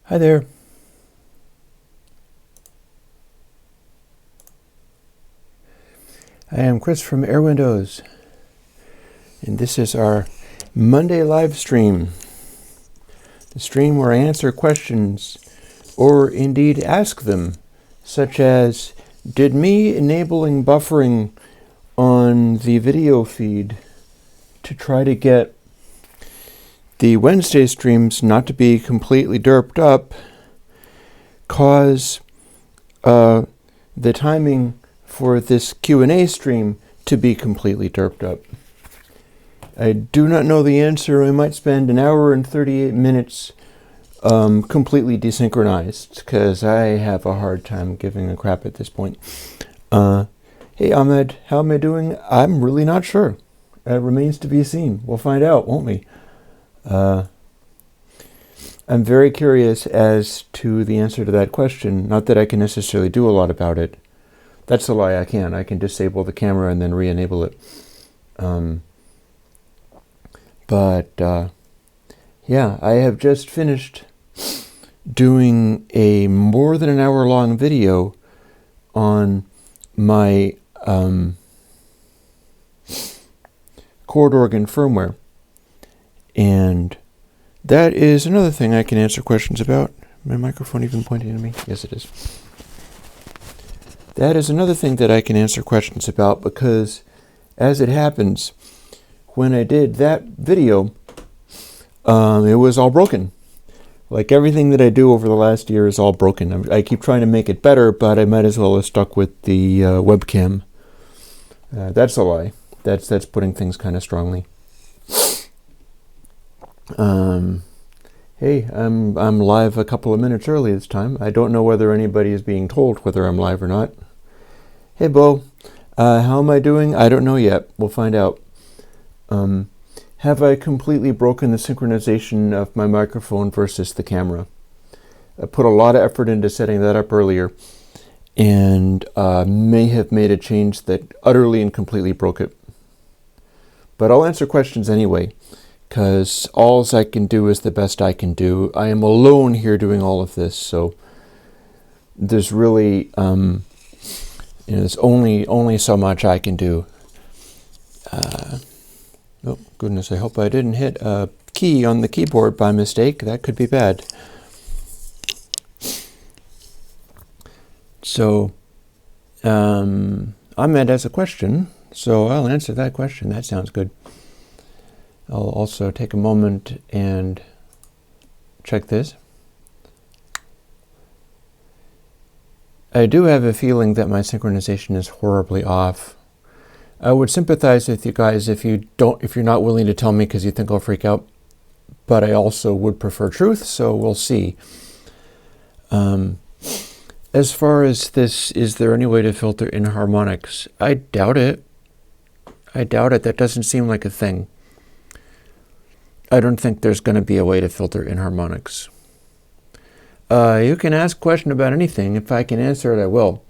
Hi there. I am Chris from Airwindows, and this is our Monday live stream. The stream where I answer questions, or indeed ask them, such as, did me enabling buffering on the video feed to try to get the Wednesday streams not to be completely derped up cause the timing for this Q&A stream to be completely derped up? I do not know the answer. I might spend an hour and 38 minutes completely desynchronized because I have a hard time giving a crap at this point. Hey Ahmed, how am I doing? I'm really not sure. It remains to be seen. We'll find out, won't we? I'm very curious as to the answer to that question. Not that I can necessarily do a lot about it. That's a lie, I can. I can disable the camera and then re-enable it. Yeah, I have just finished doing a more than an hour long video on my chord organ firmware. And that is another thing I can answer questions about. My microphone even pointing to me? Yes, it is. That is another thing that I can answer questions about because, as it happens, when I did that video, it was all broken. Like everything that I do over the last year is all broken. I keep trying to make it better, but I might as well have stuck with the webcam. That's a lie. That's putting things kind of strongly. Hey, I'm live a couple of minutes early this time. I don't know whether anybody is being told whether I'm live or not. Hey, Bo. How am I doing? I don't know yet. We'll find out. Have I completely broken the synchronization of my microphone versus the camera? I put a lot of effort into setting that up earlier and may have made a change that utterly and completely broke it. But I'll answer questions anyway, because all I can do is the best I can do. I am alone here doing all of this, so there's really, there's only so much I can do. Oh, goodness, I hope I didn't hit a key on the keyboard by mistake. That could be bad. So, Ahmed has a question, so I'll answer that question. That sounds good. I'll also take a moment and check this. I do have a feeling that my synchronization is horribly off. I would sympathize with you guys if you're not willing to tell me because you think I'll freak out. But I also would prefer truth, so we'll see. As far as this, is there any way to filter in harmonics? I doubt it. That doesn't seem like a thing. I don't think there's going to be a way to filter in harmonics. You can ask a question about anything. If I can answer it, I will.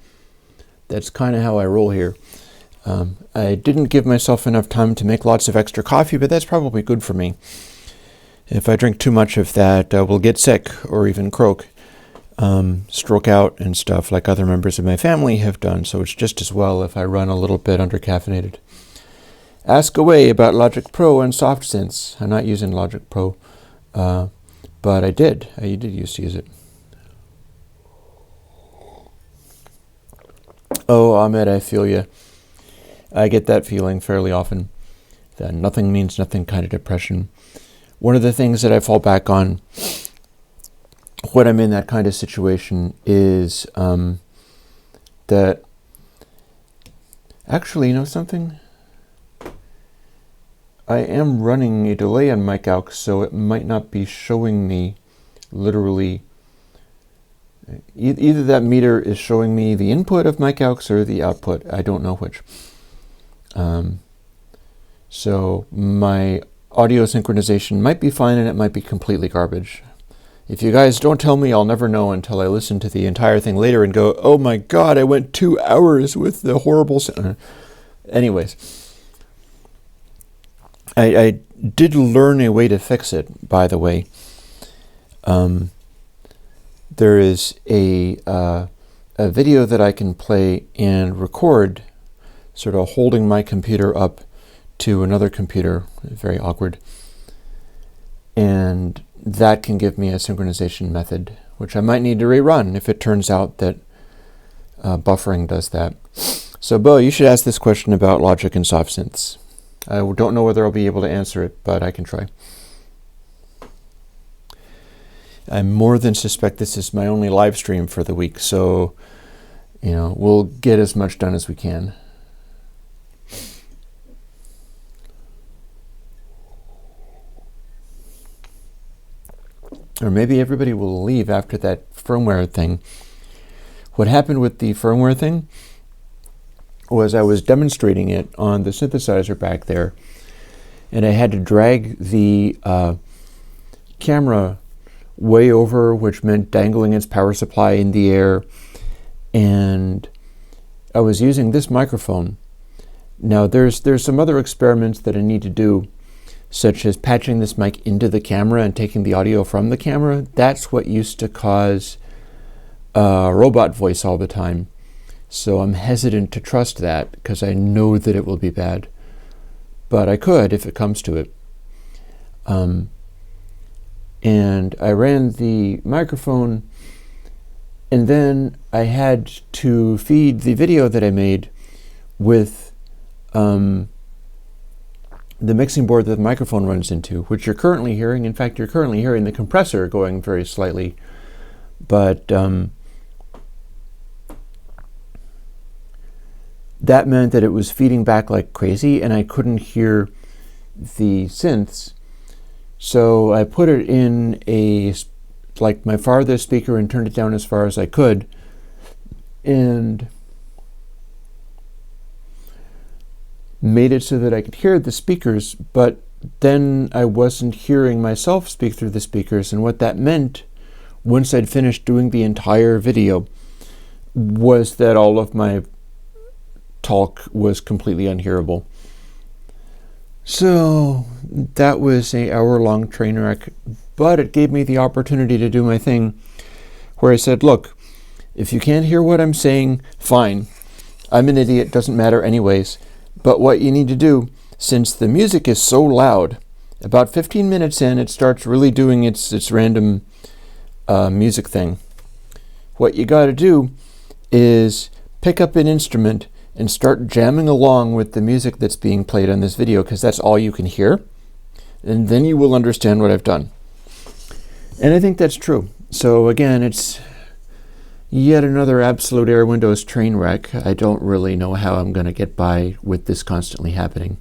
That's kind of how I roll here. I didn't give myself enough time to make lots of extra coffee, but that's probably good for me. If I drink too much of that, I will get sick or even croak, stroke out and stuff like other members of my family have done. So it's just as well if I run a little bit undercaffeinated. Ask away about Logic Pro and soft synths. I'm not using Logic Pro, but I did used to use it. Oh, Ahmed, I feel you. I get that feeling fairly often, that nothing means nothing kind of depression. One of the things that I fall back on when I'm in that kind of situation is that, actually, you know something? I am running a delay on mic aux, so it might not be showing me literally. Either that meter is showing me the input of mic aux or the output. I don't know which. So my audio synchronization might be fine and it might be completely garbage. If you guys don't tell me, I'll never know until I listen to the entire thing later and go, oh my God, I went 2 hours with the horrible sound. Anyways, I did learn a way to fix it, by the way. there is a video that I can play and record, sort of holding my computer up to another computer, very awkward, and that can give me a synchronization method, which I might need to rerun if it turns out that buffering does that. So, Bo, you should ask this question about Logic and soft synths. I don't know whether I'll be able to answer it, but I can try. I more than suspect this is my only live stream for the week, so we'll get as much done as we can. Or maybe everybody will leave after that firmware thing. What happened with the firmware thing was I was demonstrating it on the synthesizer back there, and I had to drag the camera way over, which meant dangling its power supply in the air, and I was using this microphone. Now there's some other experiments that I need to do, such as patching this mic into the camera and taking the audio from the camera. That's what used to cause robot voice all the time. So I'm hesitant to trust that because I know that it will be bad. But I could if it comes to it. And I ran the microphone, and then I had to feed the video that I made with the mixing board that the microphone runs into, which you're currently hearing. In fact, you're currently hearing the compressor going very slightly. But that meant that it was feeding back like crazy, and I couldn't hear the synths. So I put it in my farthest speaker and turned it down as far as I could. And made it so that I could hear the speakers, but then I wasn't hearing myself speak through the speakers. And what that meant, once I'd finished doing the entire video, was that all of my talk was completely unhearable. So that was an hour-long train wreck, but it gave me the opportunity to do my thing, where I said, look, if you can't hear what I'm saying, fine. I'm an idiot, doesn't matter anyways. But what you need to do, since the music is so loud, about 15 minutes in, it starts really doing its random music thing. What you got to do is pick up an instrument and start jamming along with the music that's being played on this video, because that's all you can hear. And then you will understand what I've done. And I think that's true. So again, it's yet another absolute Airwindows train wreck. I don't really know how I'm going to get by with this constantly happening.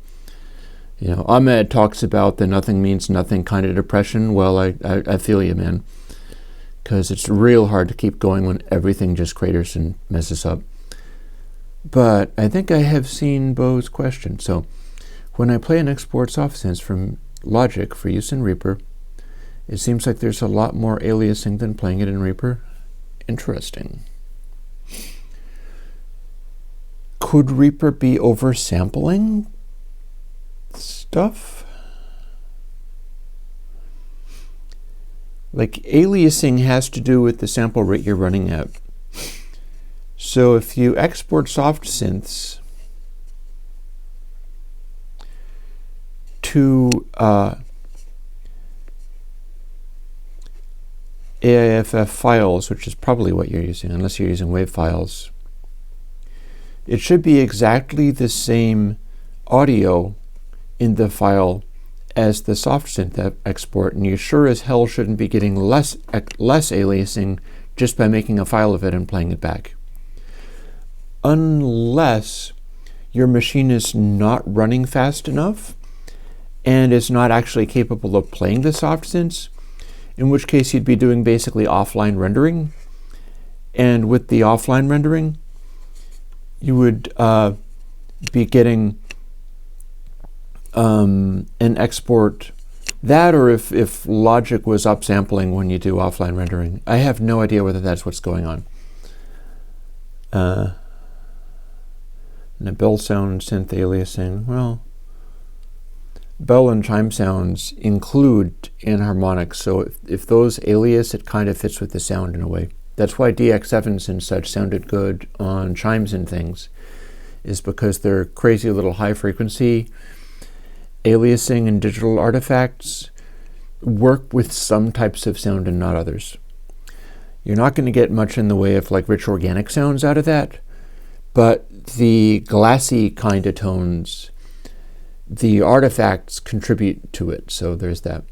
Ahmed talks about the nothing means nothing kind of depression. Well, I feel you, man. Because it's real hard to keep going when everything just craters and messes up. But I think I have seen Bo's question. So when I play and export soft synths from Logic for use in Reaper, it seems like there's a lot more aliasing than playing it in Reaper. Interesting. Could Reaper be oversampling stuff? Like, aliasing has to do with the sample rate you're running at. So if you export soft synths to AIFF files, which is probably what you're using, unless you're using WAV files, it should be exactly the same audio in the file as the soft synth export, and you sure as hell shouldn't be getting less aliasing just by making a file of it and playing it back. Unless your machine is not running fast enough and is not actually capable of playing the soft synths, in which case you'd be doing basically offline rendering. And with the offline rendering, you would be getting an export that, or if Logic was upsampling when you do offline rendering. I have no idea whether that's what's going on. And a bell sound synth aliasing, well, bell and chime sounds include enharmonics, so if those alias, it kind of fits with the sound in a way. That's why DX7s and such sounded good on chimes and things, is because they're crazy little high frequency aliasing and digital artifacts work with some types of sound and not others. You're not going to get much in the way of like rich organic sounds out of that, but the glassy kind of tones, the artifacts contribute to it, so there's that.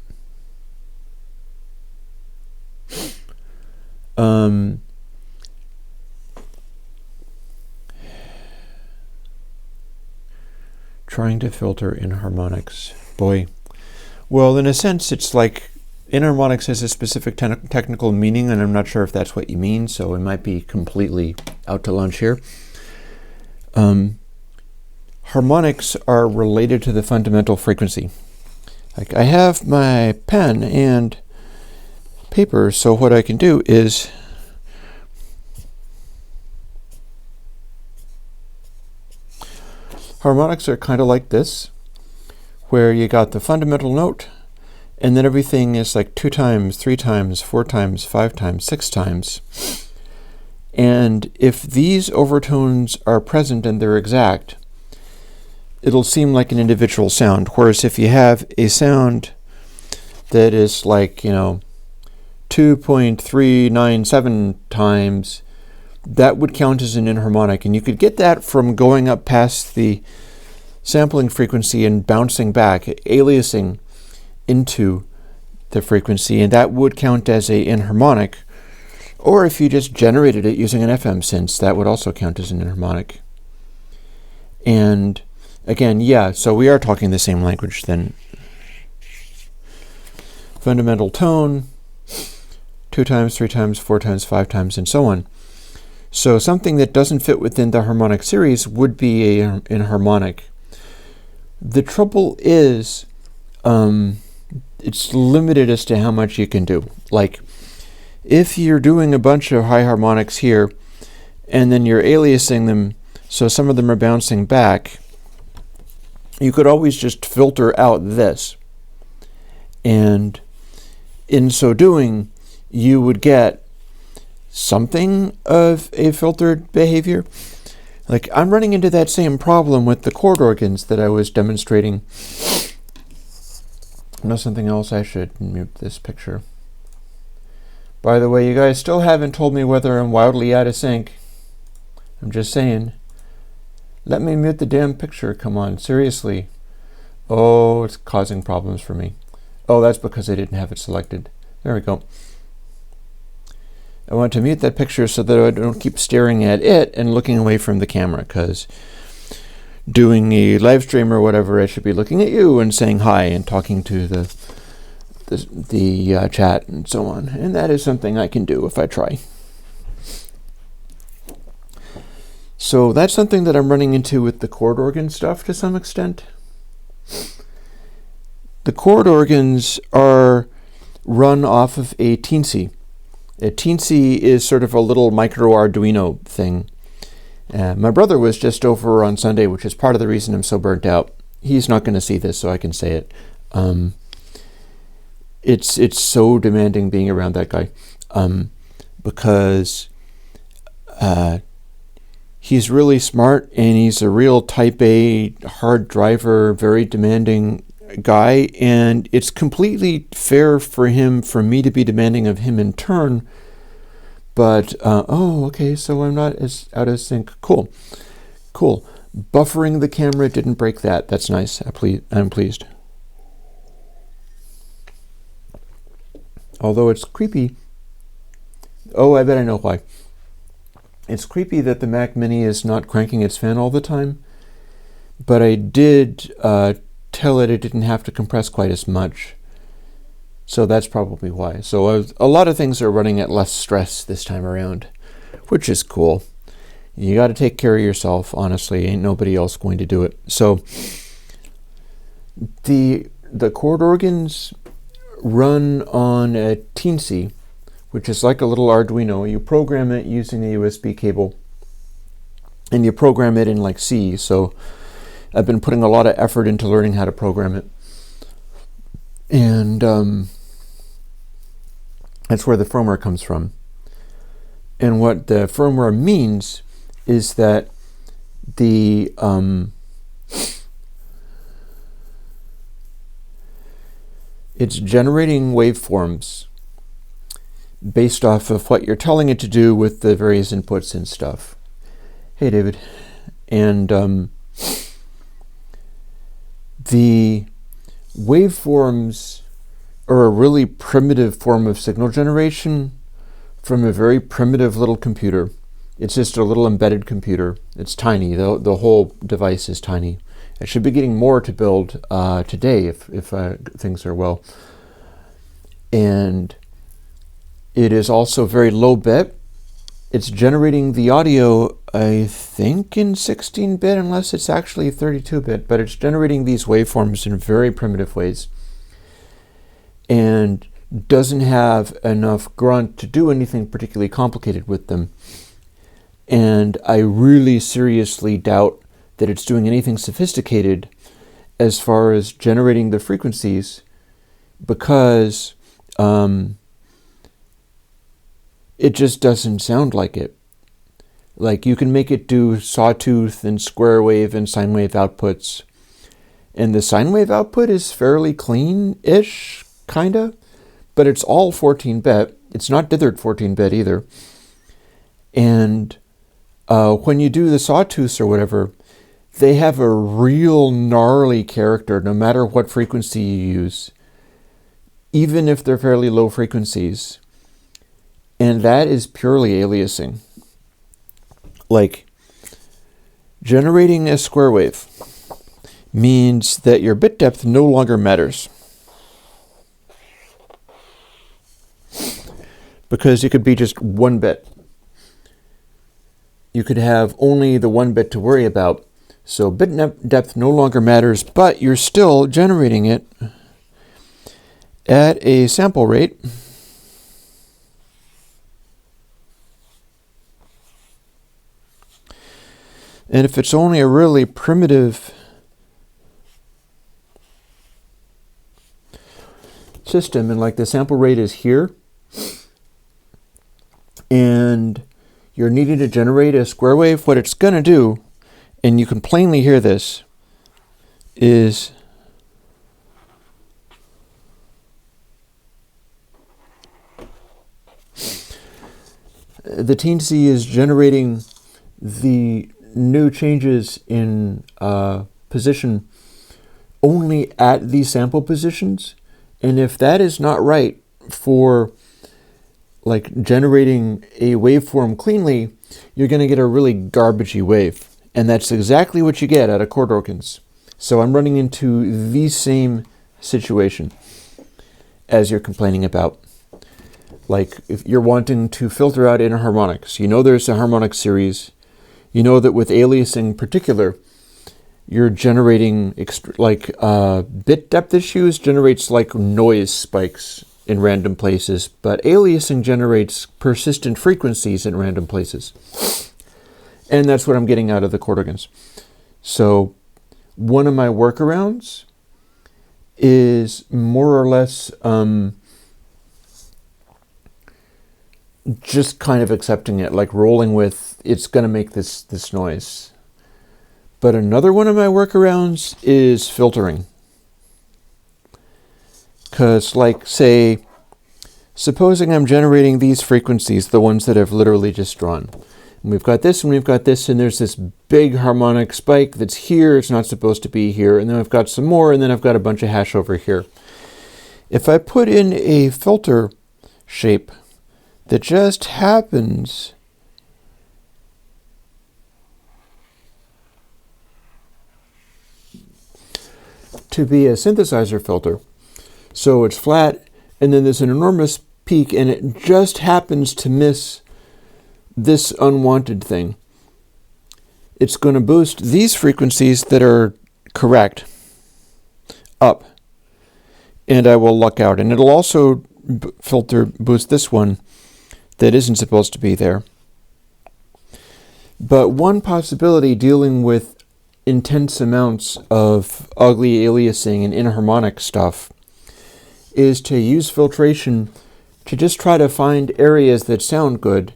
Trying to filter enharmonics. Boy. Well, in a sense, it's like enharmonics has a specific technical meaning, and I'm not sure if that's what you mean, so it might be completely out to lunch here. Harmonics are related to the fundamental frequency. Like, I have my pen and paper, so what I can do is harmonics are kind of like this, where you got the fundamental note, and then everything is like 2 times, 3 times, 4 times, 5 times, 6 times. And if these overtones are present and they're exact, it'll seem like an individual sound. Whereas if you have a sound that is like, 2.397 times, that would count as an enharmonic. And you could get that from going up past the sampling frequency and bouncing back, aliasing into the frequency, and that would count as a enharmonic. Or if you just generated it using an FM synth, that would also count as an enharmonic. And again, yeah, so we are talking the same language then. Fundamental tone, 2 times, 3 times, 4 times, 5 times, and so on. So something that doesn't fit within the harmonic series would be an enharmonic. The trouble is, it's limited as to how much you can do. Like, if you're doing a bunch of high harmonics here, and then you're aliasing them, so some of them are bouncing back, you could always just filter out this. And in so doing, you would get something of a filtered behavior. Like, I'm running into that same problem with the chord organs that I was demonstrating. Know something else? I should mute this picture. By the way, you guys still haven't told me whether I'm wildly out of sync. I'm just saying. Let me mute the damn picture. Come on, seriously. Oh, it's causing problems for me. Oh, that's because I didn't have it selected. There we go. I want to mute that picture so that I don't keep staring at it and looking away from the camera, because doing a live stream or whatever, I should be looking at you and saying hi and talking to the chat and so on. And that is something I can do if I try. So that's something that I'm running into with the chord organ stuff to some extent. The chord organs are run off of a Teensy. A Teensy is sort of a little micro Arduino thing. My brother was just over on Sunday, which is part of the reason I'm so burnt out. He's not going to see this, so I can say it. It's so demanding being around that guy, because he's really smart, and he's a real type A hard driver, very demanding guy, and it's completely fair for me to be demanding of him in turn. But okay, so I'm not as out of sync. Cool. Buffering the camera didn't break that. That's nice. I'm pleased. Although it's creepy. Oh, I bet I know why. It's creepy that the Mac Mini is not cranking its fan all the time, but I did tell it didn't have to compress quite as much. So that's probably why. So a lot of things are running at less stress this time around, which is cool. You got to take care of yourself, honestly. Ain't nobody else going to do it. So the chord organs run on a Teensy, which is like a little Arduino. You program it using a USB cable, and you program it in like C. So I've been putting a lot of effort into learning how to program it. And that's where the firmware comes from. And what the firmware means is that the it's generating waveforms based off of what you're telling it to do with the various inputs and stuff. Hey, David. And the waveforms are a really primitive form of signal generation from a very primitive little computer. It's just a little embedded computer. It's tiny. The whole device is tiny. I should be getting more to build today if things are well. And it is also very low bit. It's generating the audio, I think, in 16-bit, unless it's actually 32-bit, but it's generating these waveforms in very primitive ways and doesn't have enough grunt to do anything particularly complicated with them. And I really seriously doubt that it's doing anything sophisticated as far as generating the frequencies, because it just doesn't sound like it. Like, you can make it do sawtooth and square wave and sine wave outputs, and the sine wave output is fairly clean-ish, kinda, but it's all 14-bit. It's not dithered 14-bit either. And when you do the sawtooths or whatever, they have a real gnarly character no matter what frequency you use, even if they're fairly low frequencies. And that is purely aliasing. Like, generating a square wave means that your bit depth no longer matters, because it could be just 1 bit. You could have only the 1 bit to worry about. So bit depth no longer matters, but you're still generating it at a sample rate and if it's only a really primitive system, and like the sample rate is here, and you're needing to generate a square wave, what it's going to do, and you can plainly hear this, is the teensy is generating the new changes in position only at these sample positions. And if that is not right for like generating a waveform cleanly, you're going to get a really garbagey wave. And that's exactly what you get out of chord organs. So I'm running into the same situation as you're complaining about. Like, if you're wanting to filter out enharmonics, you know there's a harmonic series. You know that with aliasing in particular, you're generating bit depth issues generates like noise spikes in random places, but aliasing generates persistent frequencies in random places. And that's what I'm getting out of the chord organs. So one of my workarounds is more or less just kind of accepting it, like rolling with it's going to make this noise. But another one of my workarounds is filtering. Because, like, say, supposing I'm generating these frequencies, the ones that I've literally just drawn. And we've got this and we've got this, and there's this big harmonic spike that's here, it's not supposed to be here, and then I've got some more, and then I've got a bunch of hash over here. If I put in a filter shape that just happens to be a synthesizer filter, so it's flat, and then there's an enormous peak, and it just happens to miss this unwanted thing, it's going to boost these frequencies that are correct up, and I will luck out. And it'll also boost this one that isn't supposed to be there. But one possibility dealing with intense amounts of ugly aliasing and inharmonic stuff is to use filtration to just try to find areas that sound good.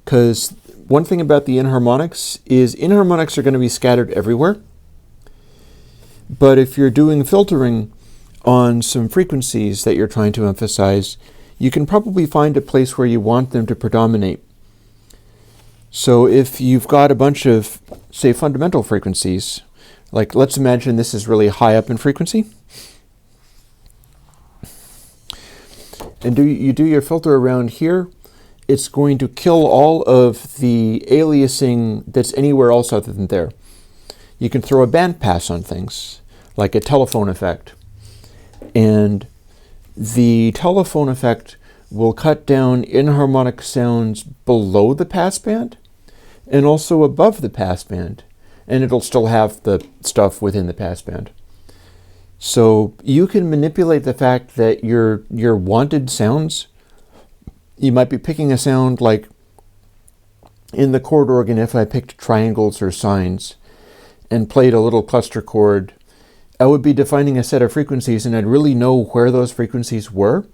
Because one thing about the inharmonics is inharmonics are going to be scattered everywhere. But if you're doing filtering on some frequencies that you're trying to emphasize, you can probably find a place where you want them to predominate. So if you've got a bunch of, say, fundamental frequencies, like let's imagine this is really high up in frequency, and you do your filter around here, it's going to kill all of the aliasing that's anywhere else other than there. You can throw a bandpass on things, like a telephone effect. And the telephone effect will cut down inharmonic sounds below the passband and also above the passband. And it'll still have the stuff within the passband. So you can manipulate the fact that your wanted sounds, you might be picking a sound like in the chord organ, if I picked triangles or sines and played a little cluster chord, I would be defining a set of frequencies and I'd really know where those frequencies were.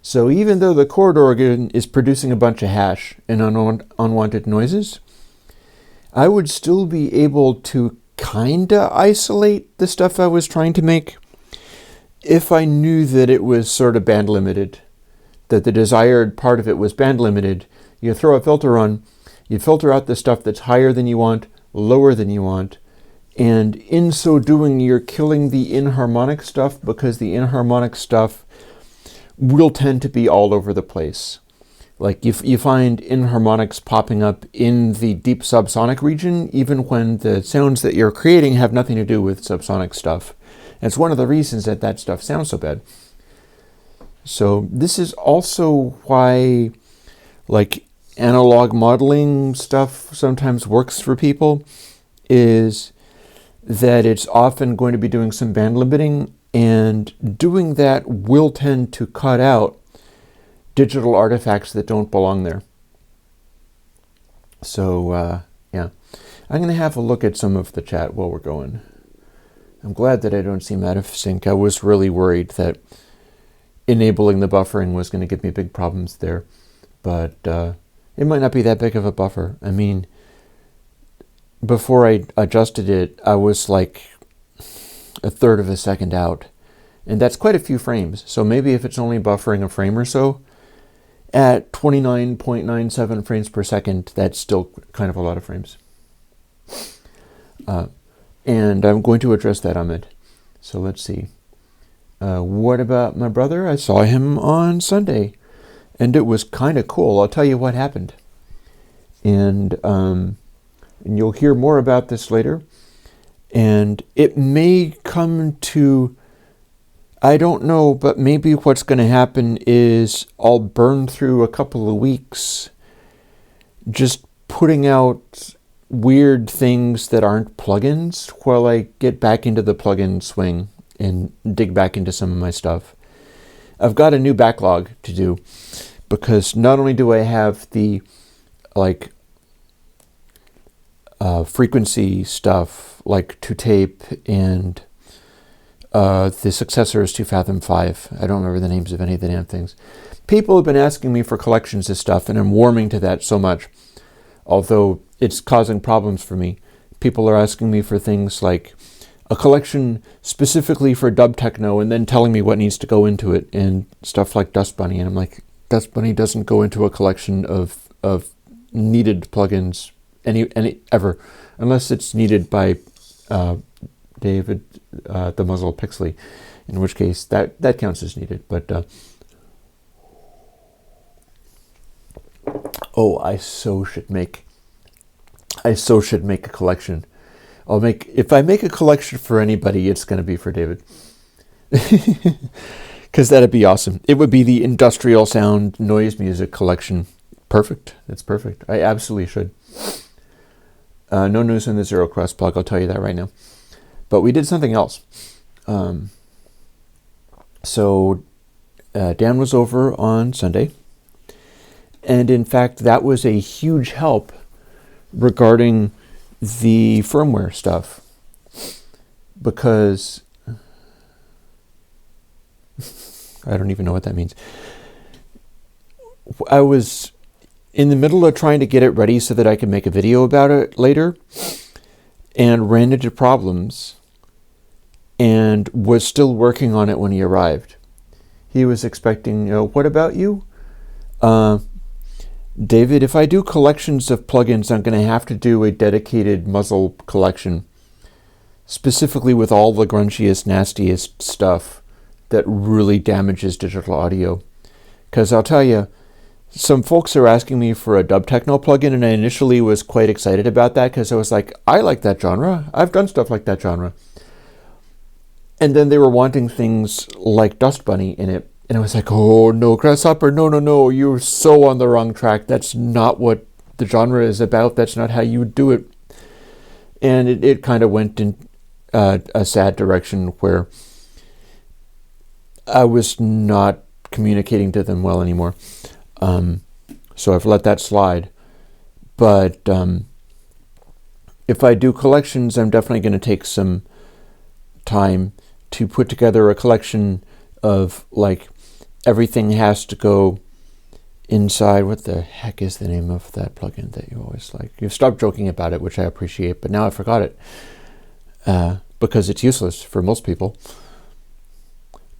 So even though the chord organ is producing a bunch of hash and unwanted noises, I would still be able to kinda isolate the stuff I was trying to make if I knew that it was sort of band limited, that the desired part of it was band limited. You throw a filter on, you filter out the stuff that's higher than you want, lower than you want, and in so doing you're killing the inharmonic stuff, because the inharmonic stuff will tend to be all over the place. Like you find inharmonics popping up in the deep subsonic region, even when the sounds that you're creating have nothing to do with subsonic stuff. And it's one of the reasons that that stuff sounds so bad. So this is also why, like, analog modeling stuff sometimes works for people, is that it's often going to be doing some band limiting, and doing that will tend to cut out digital artifacts that don't belong there. So, yeah. I'm going to have a look at some of the chat while we're going. I'm glad that I don't seem out of sync. I was really worried that enabling the buffering was going to give me big problems there. But it might not be that big of a buffer. I mean, before I adjusted it, I was like a third of a second out. And that's quite a few frames. So maybe if it's only buffering a frame or so, at 29.97 frames per second, that's still kind of a lot of frames. And I'm going to address that, Ahmed. So let's see. What about my brother? I saw him on Sunday, and it was kind of cool. I'll tell you what happened. And you'll hear more about this later. And it may come to, I don't know, but maybe what's going to happen is I'll burn through a couple of weeks just putting out weird things that aren't plugins while I get back into the plugin swing and dig back into some of my stuff. I've got a new backlog to do, because not only do I have the frequency stuff like 2Tape and the successors to Fathom 5. I don't remember the names of any of the damn things. People have been asking me for collections of stuff, and I'm warming to that so much. Although it's causing problems for me. People are asking me for things like a collection specifically for dub techno, and then telling me what needs to go into it, and stuff like Dust Bunny. And I'm like, Dust Bunny doesn't go into a collection of needed plugins any ever, unless it's needed by David the Muzzle Pixley, in which case that counts as needed. But I so should make a collection. If I make a collection for anybody, it's going to be for David, because that'd be awesome. It would be the industrial sound noise music collection. Perfect. It's perfect. I absolutely should. No news in the Zero Cross plug, I'll tell you that right now. But we did something else. So Dan was over on Sunday. And in fact, that was a huge help regarding the firmware stuff. Because I don't even know what that means. I was in the middle of trying to get it ready so that I could make a video about it later, and ran into problems and was still working on it when he arrived. He was expecting, what about you? David, if I do collections of plugins, I'm going to have to do a dedicated muzzle collection, specifically with all the grungiest, nastiest stuff that really damages digital audio. Because I'll tell you, some folks are asking me for a dub techno plugin, and I initially was quite excited about that because I was like, I like that genre. I've done stuff like that genre. And then they were wanting things like Dust Bunny in it. And I was like, oh no, Grasshopper, no, you're so on the wrong track. That's not what the genre is about. That's not how you do it. And it kind of went in a sad direction where I was not communicating to them well anymore. So I've let that slide. But if I do collections, I'm definitely going to take some time to put together a collection of, like, everything has to go inside. What the heck is the name of that plugin that you always like? You've stopped joking about it, which I appreciate, but now I forgot it because it's useless for most people.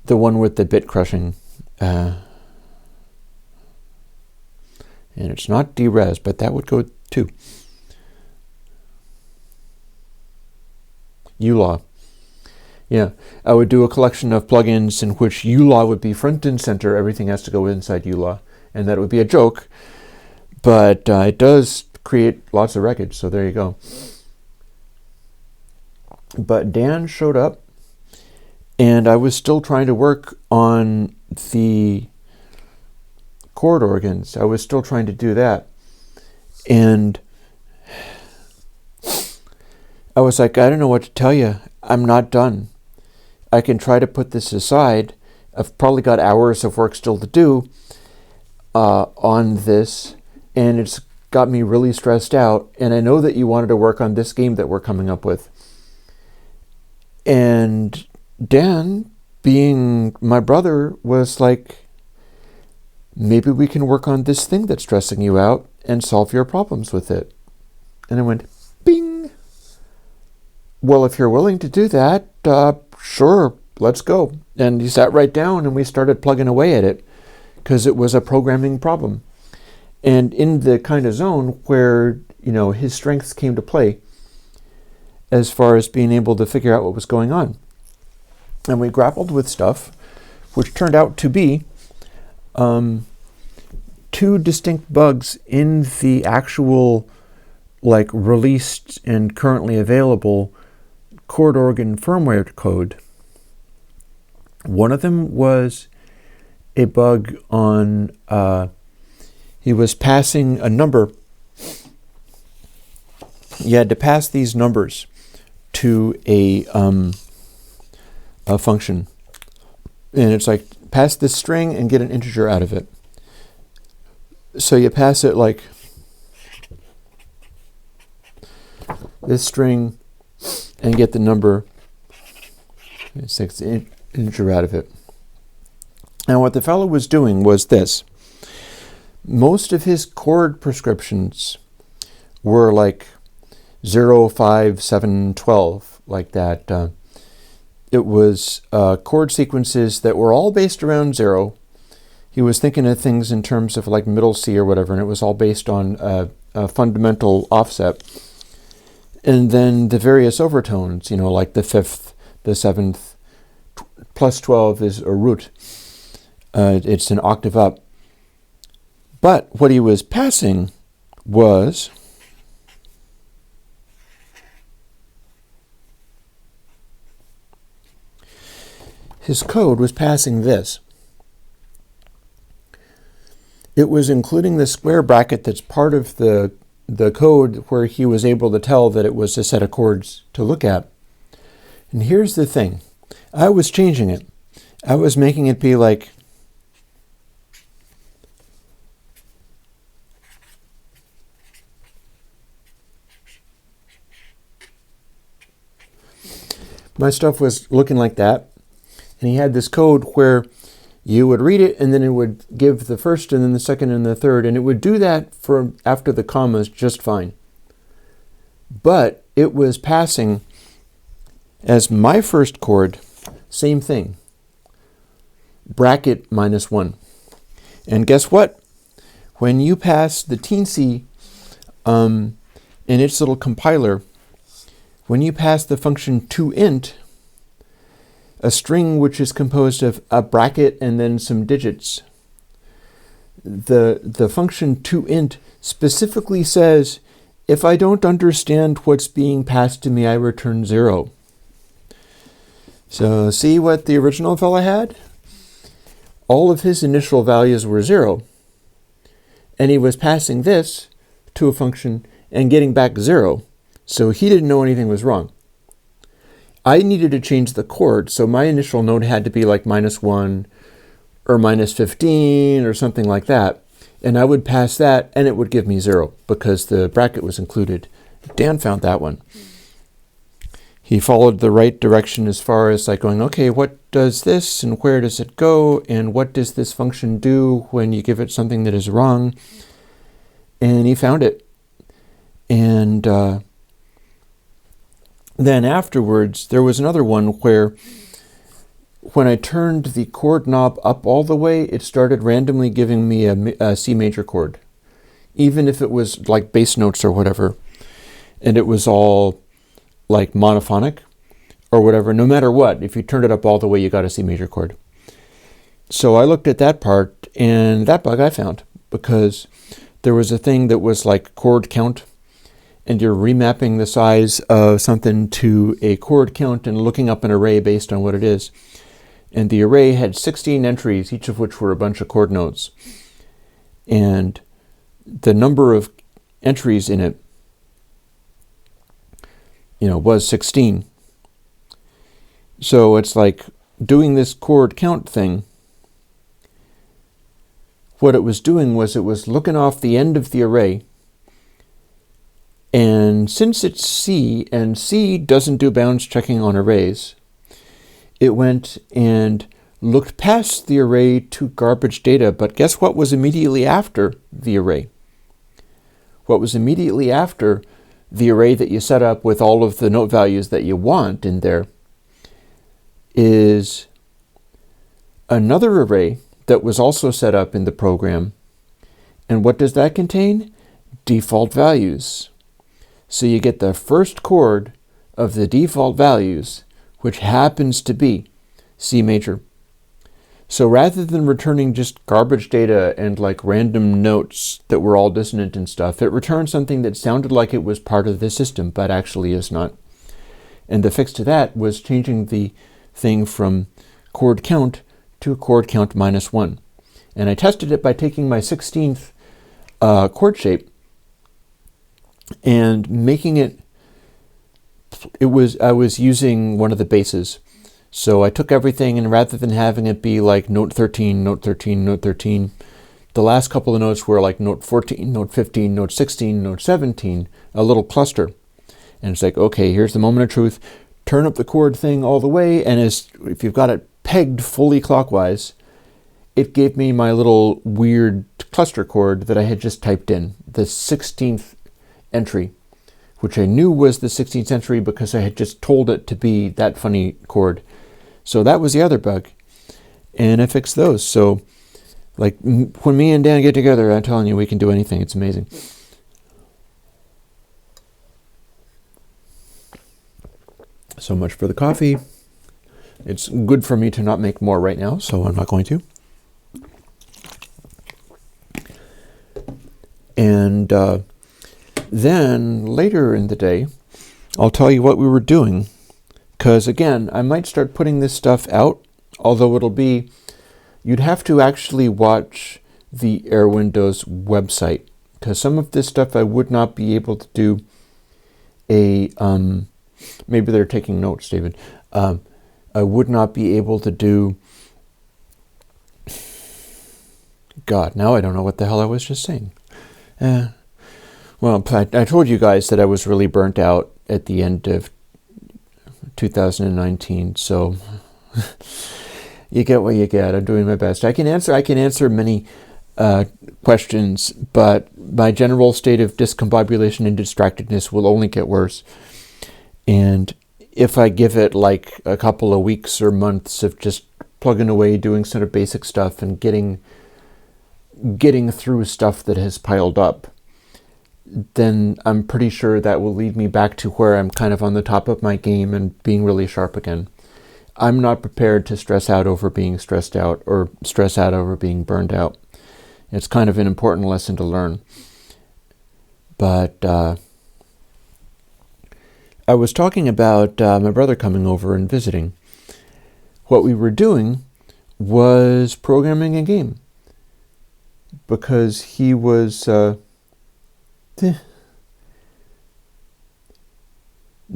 The one with the bit crushing. And it's not Derez, but that would go too. ULaw. Yeah, I would do a collection of plugins in which ULaw would be front and center. Everything has to go inside ULaw. And that would be a joke, but it does create lots of wreckage, so there you go. But Dan showed up, and I was still trying to work on the chord organs. I was still trying to do that. And I was like, I don't know what to tell you. I'm not done. I can try to put this aside. I've probably got hours of work still to do on this, and it's got me really stressed out. And I know that you wanted to work on this game that we're coming up with. And Dan, being my brother, was like, maybe we can work on this thing that's stressing you out and solve your problems with it. And I went, bing. Well, if you're willing to do that, sure, let's go. And he sat right down and we started plugging away at it because it was a programming problem. And in the kind of zone where, his strengths came to play as far as being able to figure out what was going on. And we grappled with stuff which turned out to be two distinct bugs in the actual, released and currently available chord organ firmware code. One of them was a bug on, he was passing a number. You had to pass these numbers to a function. And it's like, pass this string and get an integer out of it. So you pass it like this string and get the number. It takes the integer out of it. And what the fellow was doing was this. Most of his chord prescriptions were like 0, 5, 7, 12, like that. It was chord sequences that were all based around 0. He was thinking of things in terms of like middle C or whatever, and it was all based on a fundamental offset. And then the various overtones, like the 5th, the 7th, plus 12 is a root. It's an octave up. But what he was passing was his code was passing this. It was including the square bracket that's part of the code where he was able to tell that it was a set of chords to look at. And here's the thing. I was changing it. I was making it be like my stuff was looking like that. And he had this code where You would read it, and then it would give the first and then the second and the third, and it would do that for after the commas just fine. But it was passing as my first chord, same thing, bracket -1. And guess what? When you pass the teensy in its little compiler, when you pass the function toInt, a string which is composed of a bracket and then some digits, the function toInt specifically says, if I don't understand what's being passed to me, I return 0. So see what the original fella had? All of his initial values were 0. And he was passing this to a function and getting back 0. So he didn't know anything was wrong. I needed to change the chord, so my initial note had to be like -1 or -15 or something like that. And I would pass that, and it would give me 0 because the bracket was included. Dan found that one. He followed the right direction as far as like going, okay, what does this and where does it go? And what does this function do when you give it something that is wrong? And he found it. And then afterwards, there was another one where when I turned the chord knob up all the way, it started randomly giving me a C major chord, even if it was like bass notes or whatever, and it was all like monophonic or whatever. No matter what, if you turned it up all the way, you got a C major chord. So I looked at that part, and that bug I found, because there was a thing that was like chord count, and you're remapping the size of something to a chord count and looking up an array based on what it is. And the array had 16 entries, each of which were a bunch of chord notes. And the number of entries in it, was 16. So it's like doing this chord count thing. What it was doing was it was looking off the end of the array. And since it's C, and C doesn't do bounds checking on arrays, it went and looked past the array to garbage data. But guess what was immediately after the array? What was immediately after the array that you set up with all of the note values that you want in there is another array that was also set up in the program. And what does that contain? Default values. So you get the first chord of the default values, which happens to be C major. So rather than returning just garbage data and like random notes that were all dissonant and stuff, it returned something that sounded like it was part of the system, but actually is not. And the fix to that was changing the thing from chord count to chord count -1. And I tested it by taking my 16th chord shape and making it, I was using one of the basses. So I took everything, and rather than having it be like note 13, note 13, note 13, the last couple of notes were like note 14, note 15, note 16, note 17, a little cluster. And it's like, okay, here's the moment of truth. Turn up the chord thing all the way, and if you've got it pegged fully clockwise, it gave me my little weird cluster chord that I had just typed in, the 16th entry, which I knew was the 16th entry because I had just told it to be that funny chord. So that was the other bug, and I fixed those. So like when me and Dan get together, I'm telling you, we can do anything. It's amazing. So much for the coffee. It's good for me to not make more right now, so I'm not going to. And then later in the day, I'll tell you what we were doing. Because again, I might start putting this stuff out, although you'd have to actually watch the Airwindows website. Because some of this stuff I would not be able to do maybe they're taking notes, David. I would not be able to do, God, now I don't know what the hell I was just saying. Well, I told you guys that I was really burnt out at the end of 2019, so You get what you get. I'm doing my best. I can answer many questions, but my general state of discombobulation and distractedness will only get worse. And if I give it like a couple of weeks or months of just plugging away, doing sort of basic stuff and getting through stuff that has piled up, then I'm pretty sure that will lead me back to where I'm kind of on the top of my game and being really sharp again. I'm not prepared to stress out over being stressed out or stress out over being burned out. It's kind of an important lesson to learn. But I was talking about my brother coming over and visiting. What we were doing was programming a game. Because he was...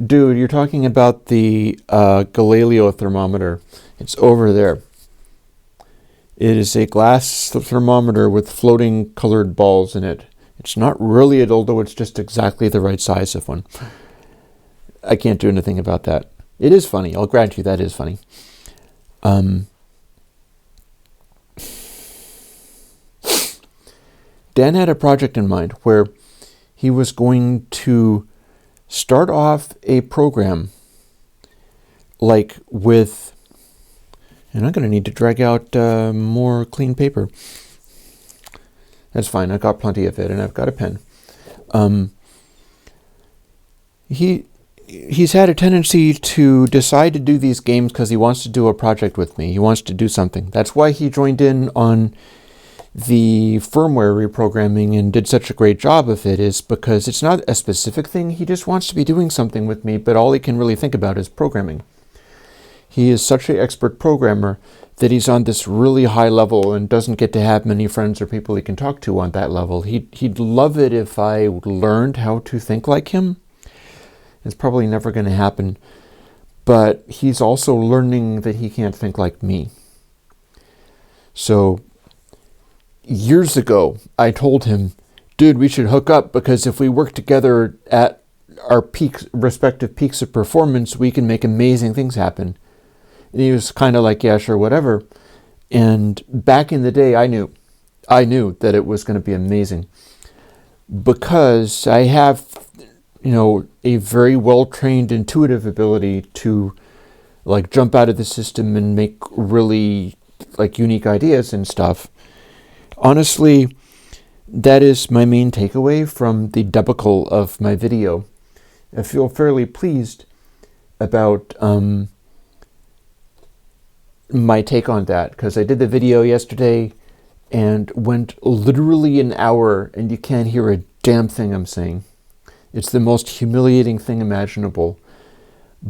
Dude, you're talking about the Galileo thermometer. It's over there. It is a glass thermometer with floating colored balls in it. It's not really a dildo, it's just exactly the right size of one. I can't do anything about that. It is funny, I'll grant you that is funny. Dan had a project in mind where he was going to start off a program like with, and I'm going to need to drag out more clean paper. That's fine, I've got plenty of it and I've got a pen. He's had a tendency to decide to do these games because he wants to do a project with me. He wants to do something. That's why he joined in on the firmware reprogramming and did such a great job of it, is because it's not a specific thing. He just wants to be doing something with me, but all he can really think about is programming. He is such an expert programmer that he's on this really high level and doesn't get to have many friends or people he can talk to on that level. He'd love it if I learned how to think like him. It's probably never going to happen, but he's also learning that he can't think like me. So years ago, I told him, dude, we should hook up because if we work together at our respective peaks of performance, we can make amazing things happen. And he was kind of like, yeah, sure, whatever. And back in the day, I knew that it was going to be amazing because I have, a very well-trained intuitive ability to like jump out of the system and make really like unique ideas and stuff. Honestly, that is my main takeaway from the debacle of my video. I feel fairly pleased about my take on that, because I did the video yesterday and went literally an hour and you can't hear a damn thing I'm saying. It's the most humiliating thing imaginable.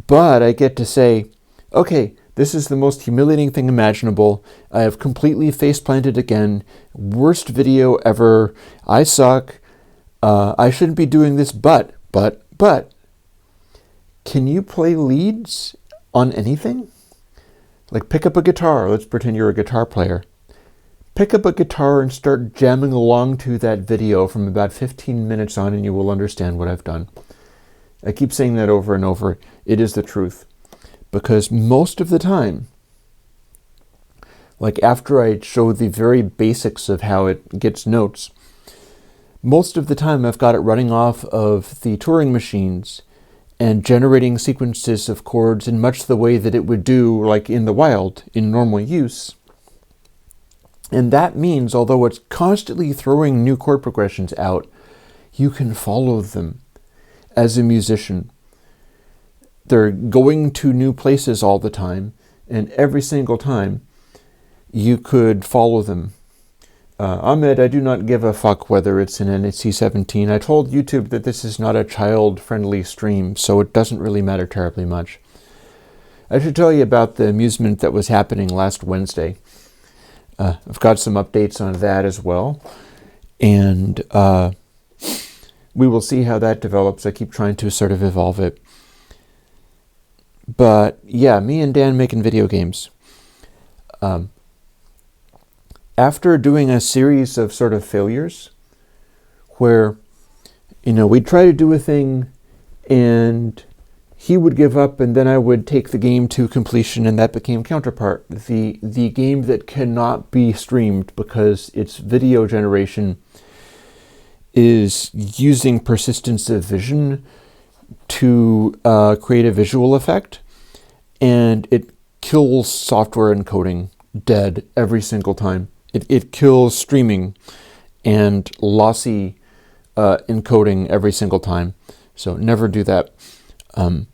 But I get to say, okay, this is the most humiliating thing imaginable. I have completely face-planted again. Worst video ever. I suck. I shouldn't be doing this, but. Can you play leads on anything? Like pick up a guitar. Let's pretend you're a guitar player. Pick up a guitar and start jamming along to that video from about 15 minutes on and you will understand what I've done. I keep saying that over and over. It is the truth. Because most of the time, like after I show the very basics of how it gets notes, most of the time I've got it running off of the Turing machines and generating sequences of chords in much the way that it would do like in the wild, in normal use. And that means, although it's constantly throwing new chord progressions out, you can follow them as a musician. They're going to new places all the time, and every single time you could follow them. Ahmed, I do not give a fuck whether it's an NC-17. I told YouTube that this is not a child-friendly stream, so it doesn't really matter terribly much. I should tell you about the amusement that was happening last Wednesday. I've got some updates on that as well, and we will see how that develops. I keep trying to sort of evolve it. But yeah, me and Dan making video games. After doing a series of sort of failures where, we'd try to do a thing and he would give up, and then I would take the game to completion, and that became Counterpart, the game that cannot be streamed because its video generation is using persistence of vision to create a visual effect, and it kills software encoding dead every single time. It kills streaming and lossy encoding every single time. So never do that. And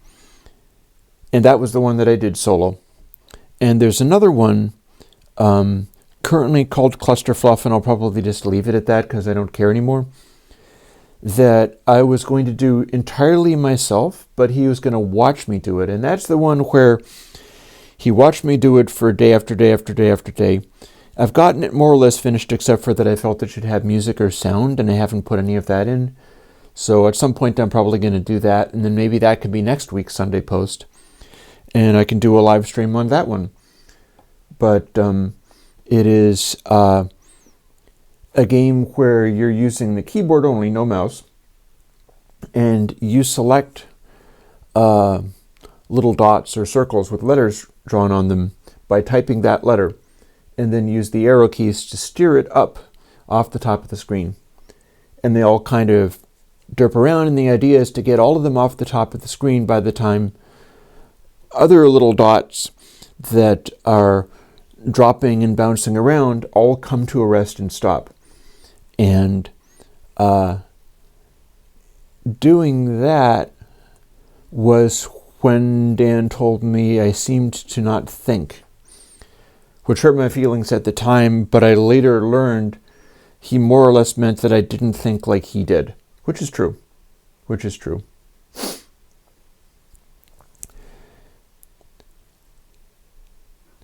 that was the one that I did solo. And there's another one currently called Clusterfluff, and I'll probably just leave it at that because I don't care anymore, that I was going to do entirely myself, but he was going to watch me do it. And that's the one where he watched me do it for day after day after day after day. I've gotten it more or less finished, except for that I felt it should have music or sound, and I haven't put any of that in. So at some point I'm probably going to do that, and then maybe that could be next week's Sunday post, and I can do a live stream on that one. But it is a game where you're using the keyboard only, no mouse, and you select little dots or circles with letters drawn on them by typing that letter, and then use the arrow keys to steer it up off the top of the screen. And they all kind of derp around, and the idea is to get all of them off the top of the screen by the time other little dots that are dropping and bouncing around all come to a rest and stop. And doing that was when Dan told me I seemed to not think, which hurt my feelings at the time, but I later learned he more or less meant that I didn't think like he did, which is true.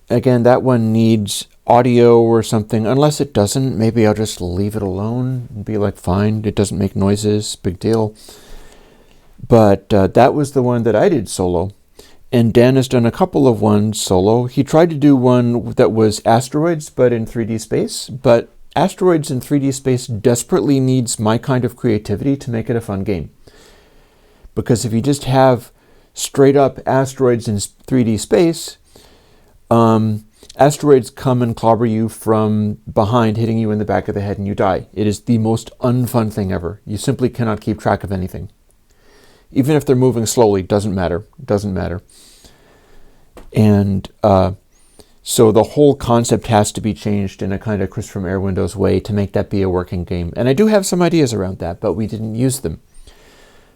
Again, that one needs audio or something. Unless it doesn't, maybe I'll just leave it alone and be like, fine, it doesn't make noises, big deal. But that was the one that I did solo. And Dan has done a couple of ones solo. He tried to do one that was asteroids, but in 3D space. But asteroids in 3D space desperately needs my kind of creativity to make it a fun game. Because if you just have straight up asteroids in 3D space, asteroids come and clobber you from behind, hitting you in the back of the head, and you die. It is the most unfun thing ever. You simply cannot keep track of anything. Even if they're moving slowly, doesn't matter. And so the whole concept has to be changed in a kind of Chris from Airwindows way to make that be a working game. And I do have some ideas around that, but we didn't use them.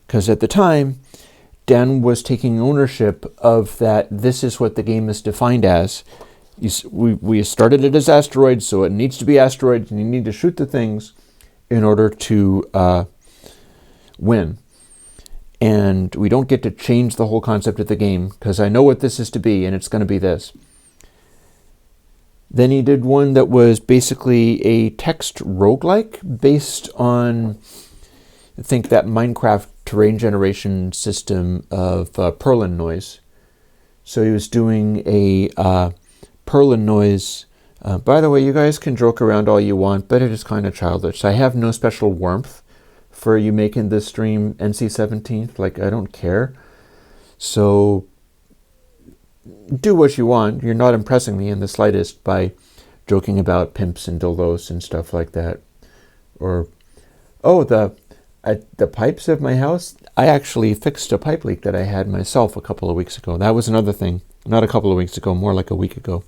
Because at the time, Dan was taking ownership of that. This is what the game is defined as. We started it as asteroids, so it needs to be asteroids, and you need to shoot the things in order to win. And we don't get to change the whole concept of the game, because I know what this is to be, and it's going to be this. Then he did one that was basically a text roguelike based on, I think, that Minecraft terrain generation system of Perlin noise. So he was doing a Perlin noise. By the way, you guys can joke around all you want, but it is kind of childish. I have no special warmth for you making this stream NC-17th. Like, I don't care. So do what you want. You're not impressing me in the slightest by joking about pimps and dildos and stuff like that. Or, oh, the pipes of my house. I actually fixed a pipe leak that I had myself a couple of weeks ago. That was another thing. Not a couple of weeks ago, more like a week ago.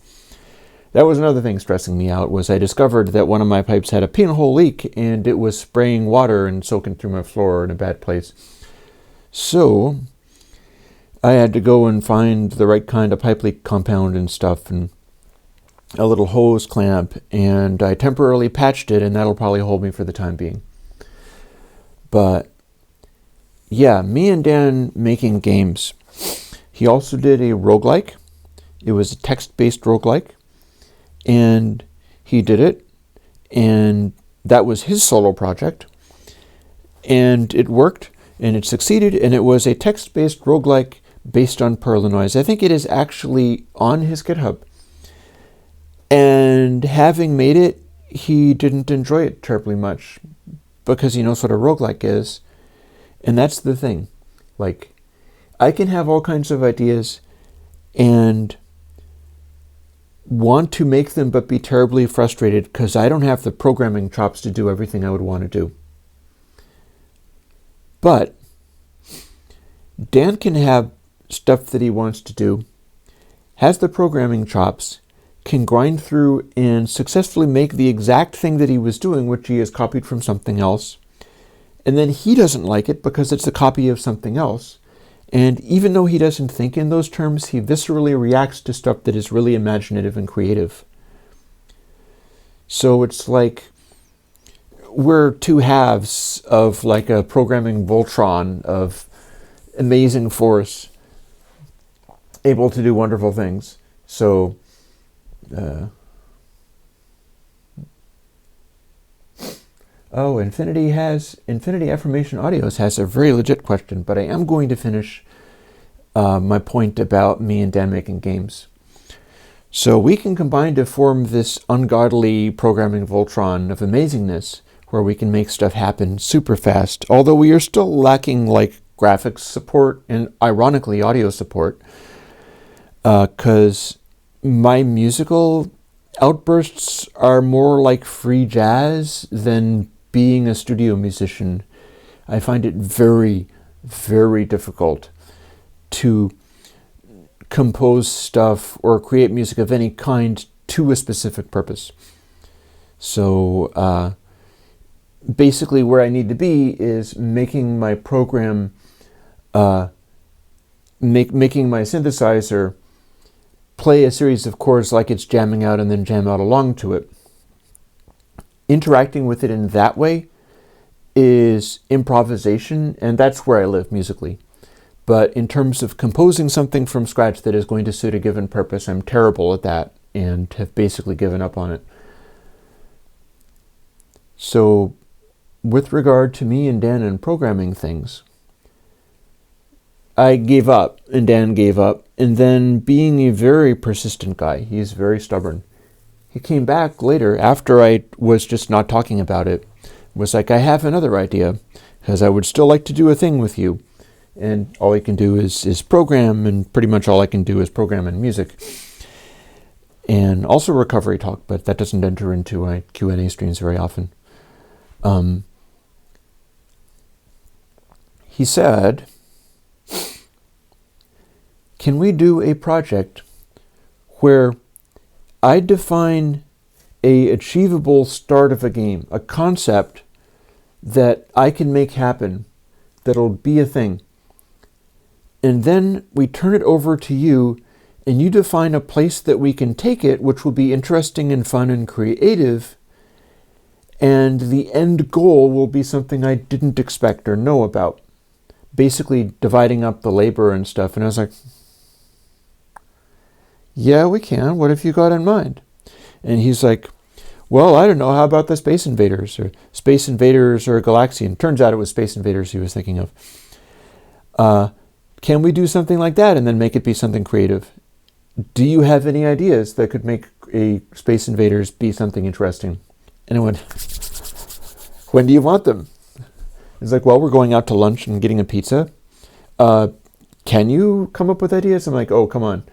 That was another thing stressing me out, was I discovered that one of my pipes had a pinhole leak, and it was spraying water and soaking through my floor in a bad place. So I had to go and find the right kind of pipe leak compound and stuff, and a little hose clamp, and I temporarily patched it, and that'll probably hold me for the time being. But yeah, me and Dan making games. He also did a roguelike. It was a text-based roguelike. And he did it. And that was his solo project. And it worked. And it succeeded. And it was a text-based roguelike based on Perlin noise. I think it is actually on his GitHub. And having made it, he didn't enjoy it terribly much, because he knows what a roguelike is. And that's the thing. Like, I can have all kinds of ideas and want to make them but be terribly frustrated because I don't have the programming chops to do everything I would want to do. But Dan can have stuff that he wants to do, has the programming chops, can grind through and successfully make the exact thing that he was doing, which he has copied from something else. And then he doesn't like it because it's a copy of something else. And even though he doesn't think in those terms, he viscerally reacts to stuff that is really imaginative and creative. So it's like we're two halves of like a programming Voltron of amazing force, able to do wonderful things. So, Infinity Affirmation Audios has a very legit question, but I am going to finish my point about me and Dan making games. So we can combine to form this ungodly programming Voltron of amazingness where we can make stuff happen super fast, although we are still lacking like graphics support and ironically audio support, because my musical outbursts are more like free jazz than being a studio musician. I find it very, very difficult to compose stuff or create music of any kind to a specific purpose. So basically where I need to be is making my program, making my synthesizer play a series of chords like it's jamming out and then jam out along to it. Interacting with it in that way is improvisation, and that's where I live musically. But in terms of composing something from scratch that is going to suit a given purpose, I'm terrible at that and have basically given up on it. So with regard to me and Dan and programming things, I gave up and Dan gave up. And then being a very persistent guy, he's very stubborn. He came back later after I was just not talking about it, was like, I have another idea because I would still like to do a thing with you. And all I can do is program, and pretty much all I can do is program and music. And also recovery talk, but that doesn't enter into my Q&A streams very often. He said, can we do a project where I define a achievable start of a game, a concept that I can make happen, that'll be a thing. And then we turn it over to you and you define a place that we can take it, which will be interesting and fun and creative. And the end goal will be something I didn't expect or know about. Basically dividing up the labor and stuff. And I was like, yeah, we can. What have you got in mind? And he's like, well, I don't know. How about the Space Invaders or Galaxian? Turns out it was Space Invaders he was thinking of. Can we do something like that and then make it be something creative? Do you have any ideas that could make a Space Invaders be something interesting? And I went, when do you want them? He's like, well, we're going out to lunch and getting a pizza. Can you come up with ideas? I'm like, oh, come on.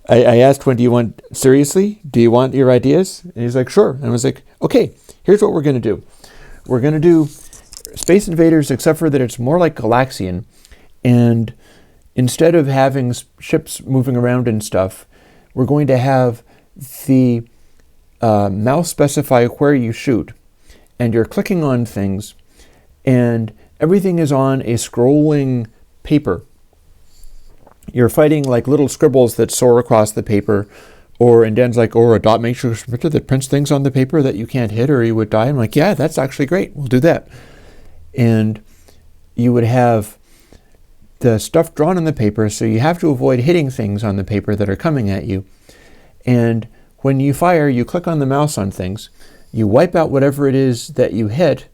I asked, when do you want, seriously? Do you want your ideas? And he's like, sure. And I was like, okay, here's what we're going to do. We're going to do Space Invaders, except for that it's more like Galaxian. And instead of having ships moving around and stuff, we're going to have the mouse specify where you shoot. And you're clicking on things, and everything is on a scrolling paper. You're fighting like little scribbles that soar across the paper, and Dan's like, or a dot matrix printer that prints things on the paper that you can't hit or you would die. I'm like, yeah, that's actually great. We'll do that. And you would have the stuff drawn on the paper, so you have to avoid hitting things on the paper that are coming at you. And when you fire, you click on the mouse on things. You wipe out whatever it is that you hit,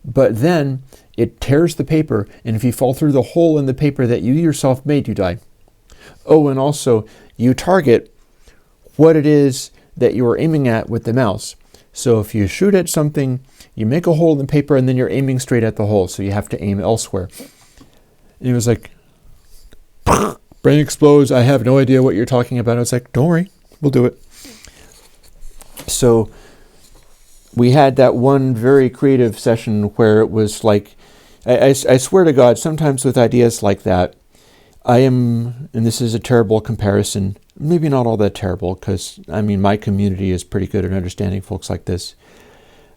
but then it tears the paper, and if you fall through the hole in the paper that you yourself made, you die. Oh, and also, you target what it is that you are aiming at with the mouse. So if you shoot at something, you make a hole in the paper, and then you're aiming straight at the hole, so you have to aim elsewhere. And he was like, brain explodes. I have no idea what you're talking about. I was like, don't worry, we'll do it. So we had that one very creative session where it was like, I swear to God, sometimes with ideas like that, I am, and this is a terrible comparison, maybe not all that terrible, because, I mean, my community is pretty good at understanding folks like this.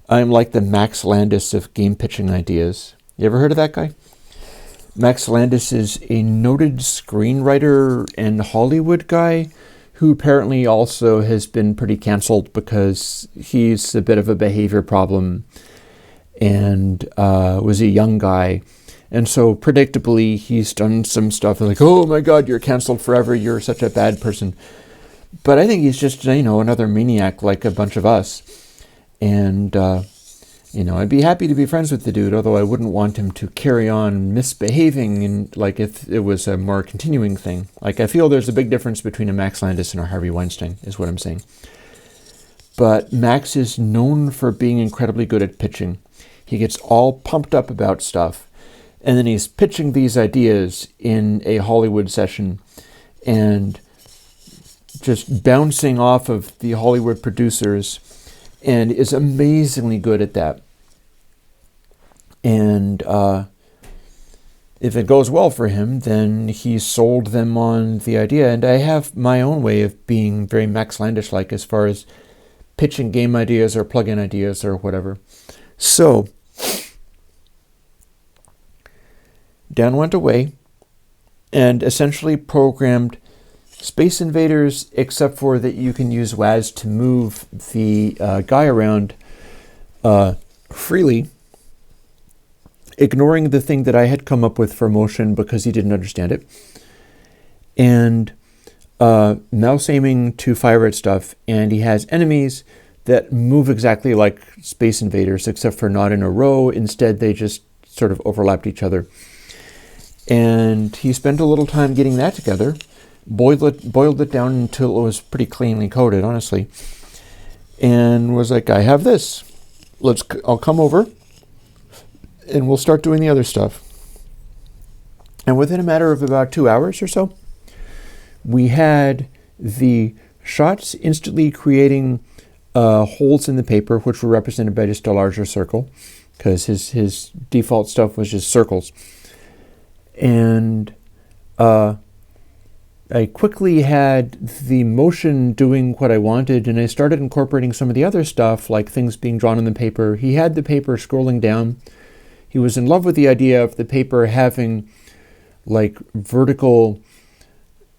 I am like the Max Landis of game pitching ideas. You ever heard of that guy? Max Landis is a noted screenwriter and Hollywood guy who apparently also has been pretty canceled because he's a bit of a behavior problem and was a young guy. And so predictably, he's done some stuff like, oh my God, you're canceled forever. You're such a bad person. But I think he's just, another maniac like a bunch of us. And, I'd be happy to be friends with the dude, although I wouldn't want him to carry on misbehaving and like if it was a more continuing thing. Like I feel there's a big difference between a Max Landis and a Harvey Weinstein, is what I'm saying. But Max is known for being incredibly good at pitching. He gets all pumped up about stuff. And then he's pitching these ideas in a Hollywood session and just bouncing off of the Hollywood producers and is amazingly good at that. And if it goes well for him, then he sold them on the idea. And I have my own way of being very Max Landis-like as far as pitching game ideas or plug-in ideas or whatever. So Dan went away and essentially programmed Space Invaders, except for that you can use WAS to move the guy around freely, ignoring the thing that I had come up with for motion because he didn't understand it, and mouse aiming to fire at stuff. And he has enemies that move exactly like Space Invaders, except for not in a row. Instead, they just sort of overlapped each other. And he spent a little time getting that together, boiled it down until it was pretty cleanly coded, honestly, and was like, I have this. I'll come over and we'll start doing the other stuff. And within a matter of about 2 hours or so, we had the shots instantly creating holes in the paper, which were represented by just a larger circle, because his default stuff was just circles. And I quickly had the motion doing what I wanted, and I started incorporating some of the other stuff, like things being drawn on the paper. He had the paper scrolling down. He was in love with the idea of the paper having like vertical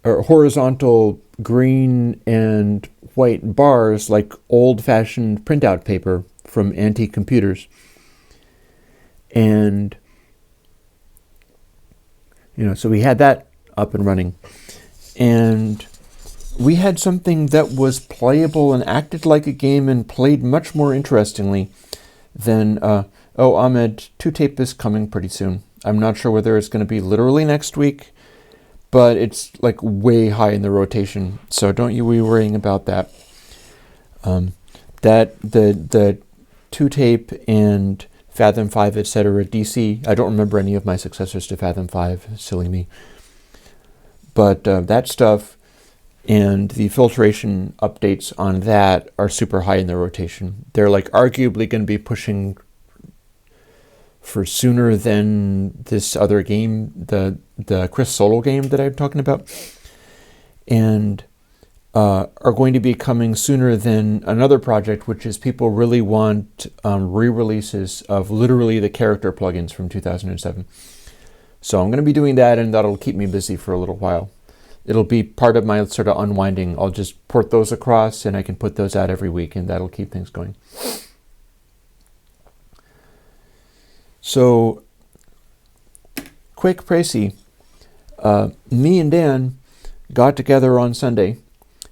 or horizontal green and white bars, like old-fashioned printout paper from antique computers. And so we had that up and running. And we had something that was playable and acted like a game and played much more interestingly than, Ahmed, 2-tape is coming pretty soon. I'm not sure whether it's going to be literally next week, but it's like way high in the rotation. So don't you be worrying about that. The 2-tape and Fathom 5, etc., DC. I don't remember any of my successors to Fathom 5. Silly me. But that stuff and the filtration updates on that are super high in the rotation. They're like arguably going to be pushing for sooner than this other game, the Chris Solo game that I'm talking about, and are going to be coming sooner than another project, which is people really want re-releases of literally the character plugins from 2007. So I'm going to be doing that, and that'll keep me busy for a little while. It'll be part of my sort of unwinding. I'll just port those across, and I can put those out every week, and that'll keep things going. So, quick précis. Me and Dan got together on Sunday,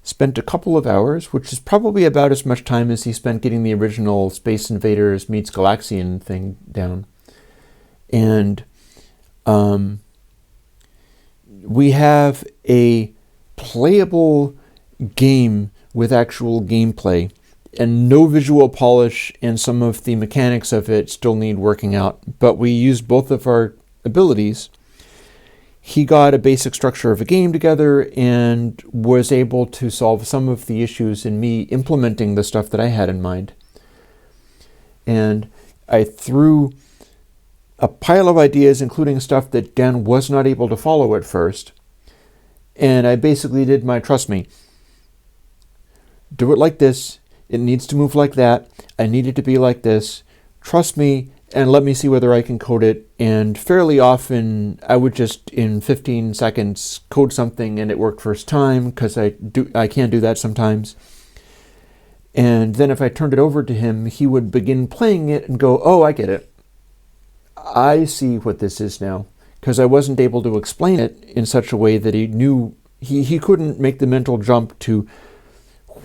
spent a couple of hours, which is probably about as much time as he spent getting the original Space Invaders meets Galaxian thing down. And we have a playable game with actual gameplay and no visual polish, and some of the mechanics of it still need working out. But we used both of our abilities he got a basic structure of a game together and was able to solve some of the issues in me implementing the stuff that I had in mind. And I threw a pile of ideas, including stuff that Dan was not able to follow at first. And I basically did my, trust me, do it like this. It needs to move like that. I need it to be like this. Trust me, and let me see whether I can code it. And fairly often, I would just, in 15 seconds, code something, and it worked first time, because I can do that sometimes. And then if I turned it over to him, he would begin playing it and go, oh, I get it. I see what this is now. Because I wasn't able to explain it in such a way that he knew, he couldn't make the mental jump to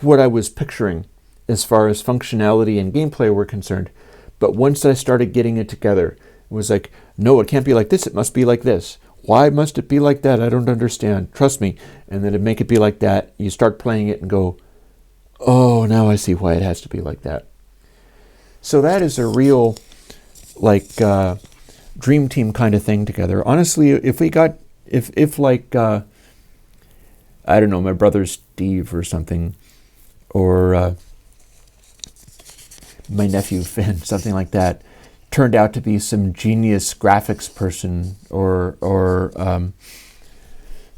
what I was picturing as far as functionality and gameplay were concerned. But once I started getting it together, it was like, no, it can't be like this, it must be like this. Why must it be like that? I don't understand. Trust me. And then to make it be like that, you start playing it and go, oh, now I see why it has to be like that. So that is a real, dream team kind of thing together. Honestly, if I don't know, my brother Steve or something, or my nephew Finn, something like that, turned out to be some genius graphics person or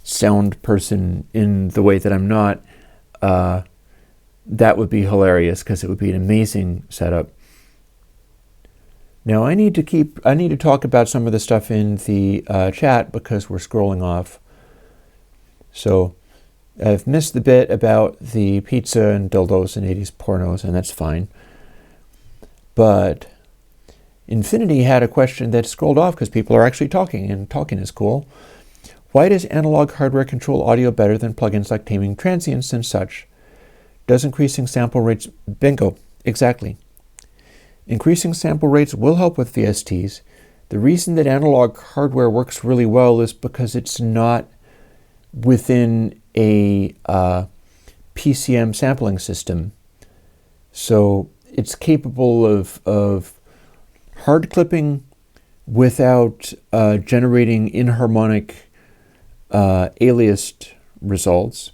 sound person in the way that I'm not, that would be hilarious, because it would be an amazing setup. Now I need to talk about some of the stuff in the chat, because we're scrolling off. So I've missed the bit about the pizza and dildos and 80s pornos, and that's fine. But Infinity had a question that scrolled off because people are actually talking, and talking is cool. Why does analog hardware control audio better than plugins like taming transients and such? Does increasing sample rates... Bingo. Exactly. Increasing sample rates will help with VSTs. The reason that analog hardware works really well is because it's not within a PCM sampling system. So it's capable of hard clipping without generating inharmonic aliased results,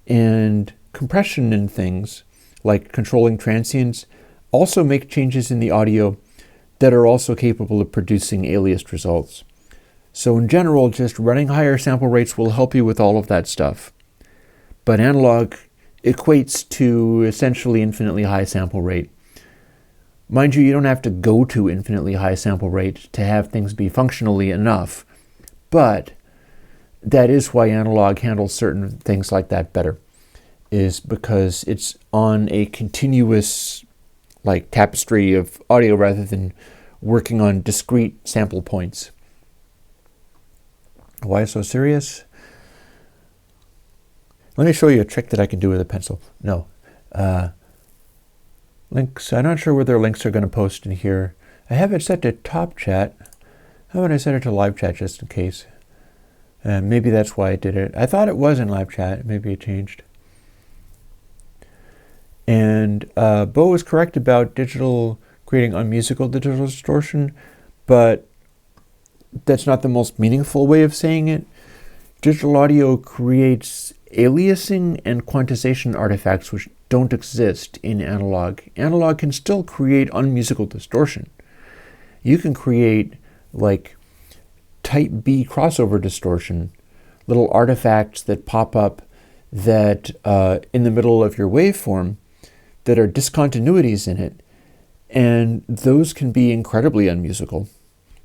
and compression and things like controlling transients also make changes in the audio that are also capable of producing aliased results. So in general, just running higher sample rates will help you with all of that stuff. But analog equates to essentially infinitely high sample rate. Mind you, you don't have to go to infinitely high sample rate to have things be functionally enough, but that is why analog handles certain things like that better, is because it's on a continuous tapestry of audio rather than working on discrete sample points. Why so serious? Let me show you a trick that I can do with a pencil. No. Links. I'm not sure whether links are going to post in here. I have it set to top chat. How about I set it to live chat just in case? Maybe that's why I did it. I thought it was in live chat. Maybe it changed. And Bo is correct about creating unmusical digital distortion, but that's not the most meaningful way of saying it. Digital audio creates aliasing and quantization artifacts which don't exist in analog. Analog can still create unmusical distortion. You can create type B crossover distortion, little artifacts that pop up that in the middle of your waveform that are discontinuities in it, and those can be incredibly unmusical.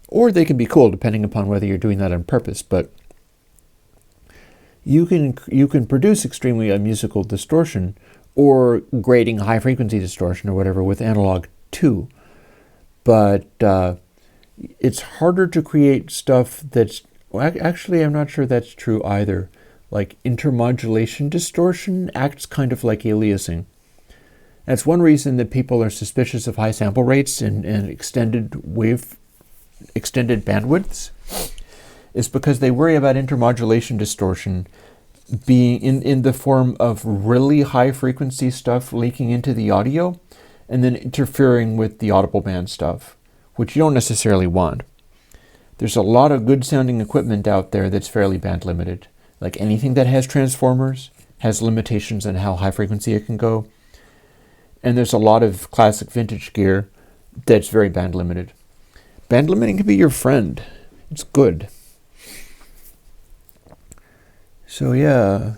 Or they can be cool, depending upon whether you're doing that on purpose. But you can produce extremely unmusical distortion, or grating high frequency distortion or whatever with analog too. But it's harder to create stuff that's... Well, actually, I'm not sure that's true either. Intermodulation distortion acts kind of like aliasing. That's one reason that people are suspicious of high sample rates and extended bandwidths, is because they worry about intermodulation distortion being in the form of really high frequency stuff leaking into the audio and then interfering with the audible band stuff, which you don't necessarily want. There's a lot of good sounding equipment out there that's fairly band limited. Like anything that has transformers has limitations on how high frequency it can go. And there's a lot of classic vintage gear that's very band limited. Band limiting can be your friend. It's good. So yeah,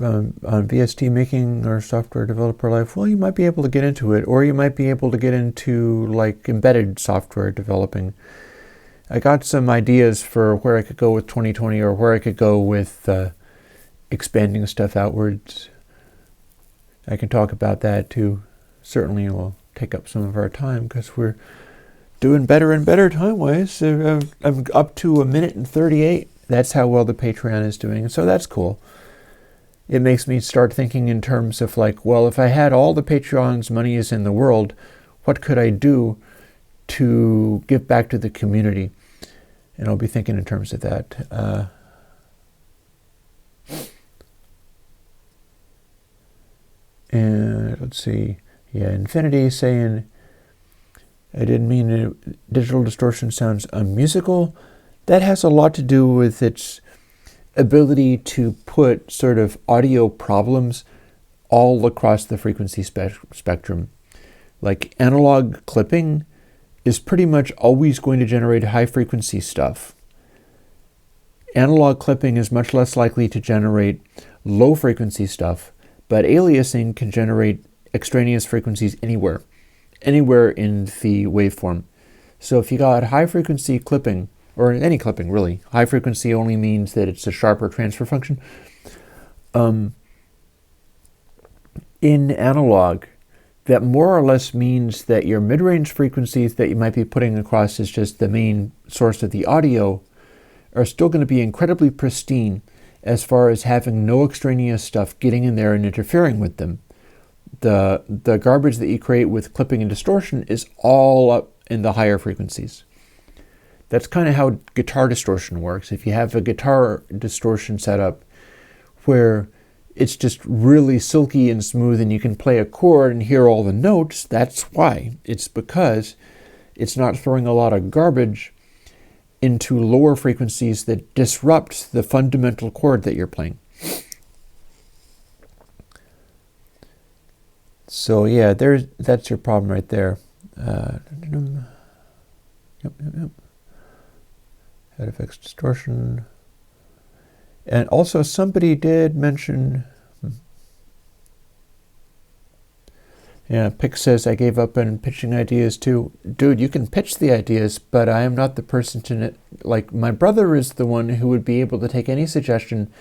on VST making or software developer life, well, you might be able to get into it, or you might be able to get into like embedded software developing. I got some ideas for where I could go with 2020, or where I could go with expanding stuff outwards. I can talk about that too. Certainly it will take up some of our time because we're doing better and better time-wise. I'm up to 1:38. That's how well the Patreon is doing, and so that's cool. It makes me start thinking in terms of like, well, if I had all the Patreon's monies in the world, what could I do to give back to the community? And I'll be thinking in terms of that. And let's see. Yeah, Infinity saying, I didn't mean it. Digital distortion sounds unmusical. That has a lot to do with its ability to put sort of audio problems all across the frequency spectrum. Like analog clipping is pretty much always going to generate high frequency stuff. Analog clipping is much less likely to generate low frequency stuff, but aliasing can generate extraneous frequencies anywhere in the waveform. So if you got high frequency clipping, or any clipping really, high frequency only means that it's a sharper transfer function. In analog, that more or less means that your mid-range frequencies that you might be putting across as just the main source of the audio are still going to be incredibly pristine as far as having no extraneous stuff getting in there and interfering with them. The garbage that you create with clipping and distortion is all up in the higher frequencies. That's kind of how guitar distortion works. If you have a guitar distortion setup where it's just really silky and smooth and you can play a chord and hear all the notes, that's why. It's because it's not throwing a lot of garbage into lower frequencies that disrupt the fundamental chord that you're playing. So yeah, that's your problem right there. Yep. Head effects distortion. And also somebody did mention, yeah, Pick says, I gave up on pitching ideas too. Dude, you can pitch the ideas, but I am not the person to, like, my brother is the one who would be able to take any suggestion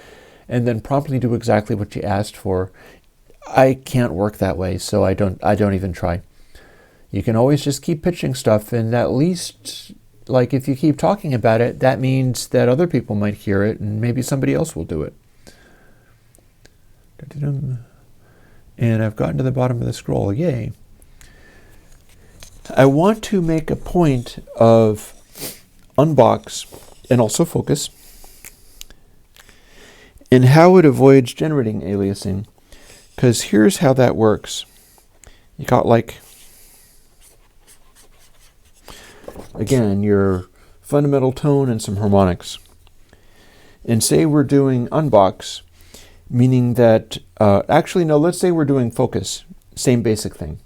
and then promptly do exactly what you asked for. I can't work that way, so I don't even try. You can always just keep pitching stuff, and at least, like, if you keep talking about it, that means that other people might hear it, and maybe somebody else will do it. And I've gotten to the bottom of the scroll. Yay. I want to make a point of unbox and also focus and how it avoids generating aliasing. Because here's how that works. You got, like, again, your fundamental tone and some harmonics. And say we're doing unbox, meaning that, actually, no, let's say we're doing focus. Same basic thing.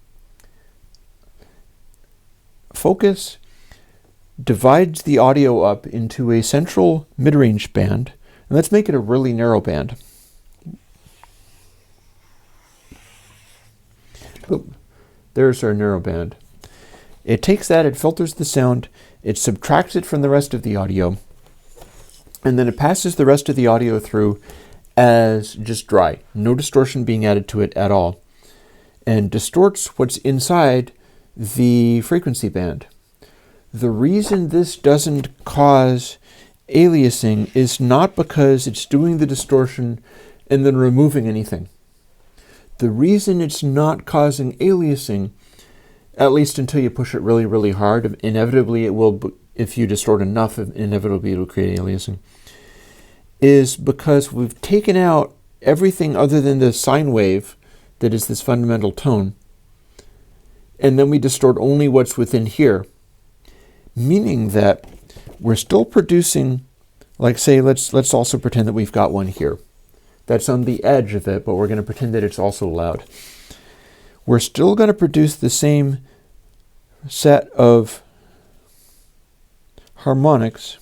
Focus divides the audio up into a central mid-range band, and let's make it a really narrow band. Boom. There's our narrow band. It takes that, it filters the sound, it subtracts it from the rest of the audio, and then it passes the rest of the audio through as just dry, no distortion being added to it at all, and distorts what's inside the frequency band. The reason this doesn't cause aliasing is not because it's doing the distortion and then removing anything. The reason it's not causing aliasing, at least until you push it really, really hard, inevitably it will, if you distort enough, inevitably it will create aliasing, is because we've taken out everything other than the sine wave that is this fundamental tone, and then we distort only what's within here. meaning that we're still producing, like say, let's also pretend that we've got one here. That's on the edge of it, but we're going to pretend that it's also loud. We're still going to produce the same set of harmonics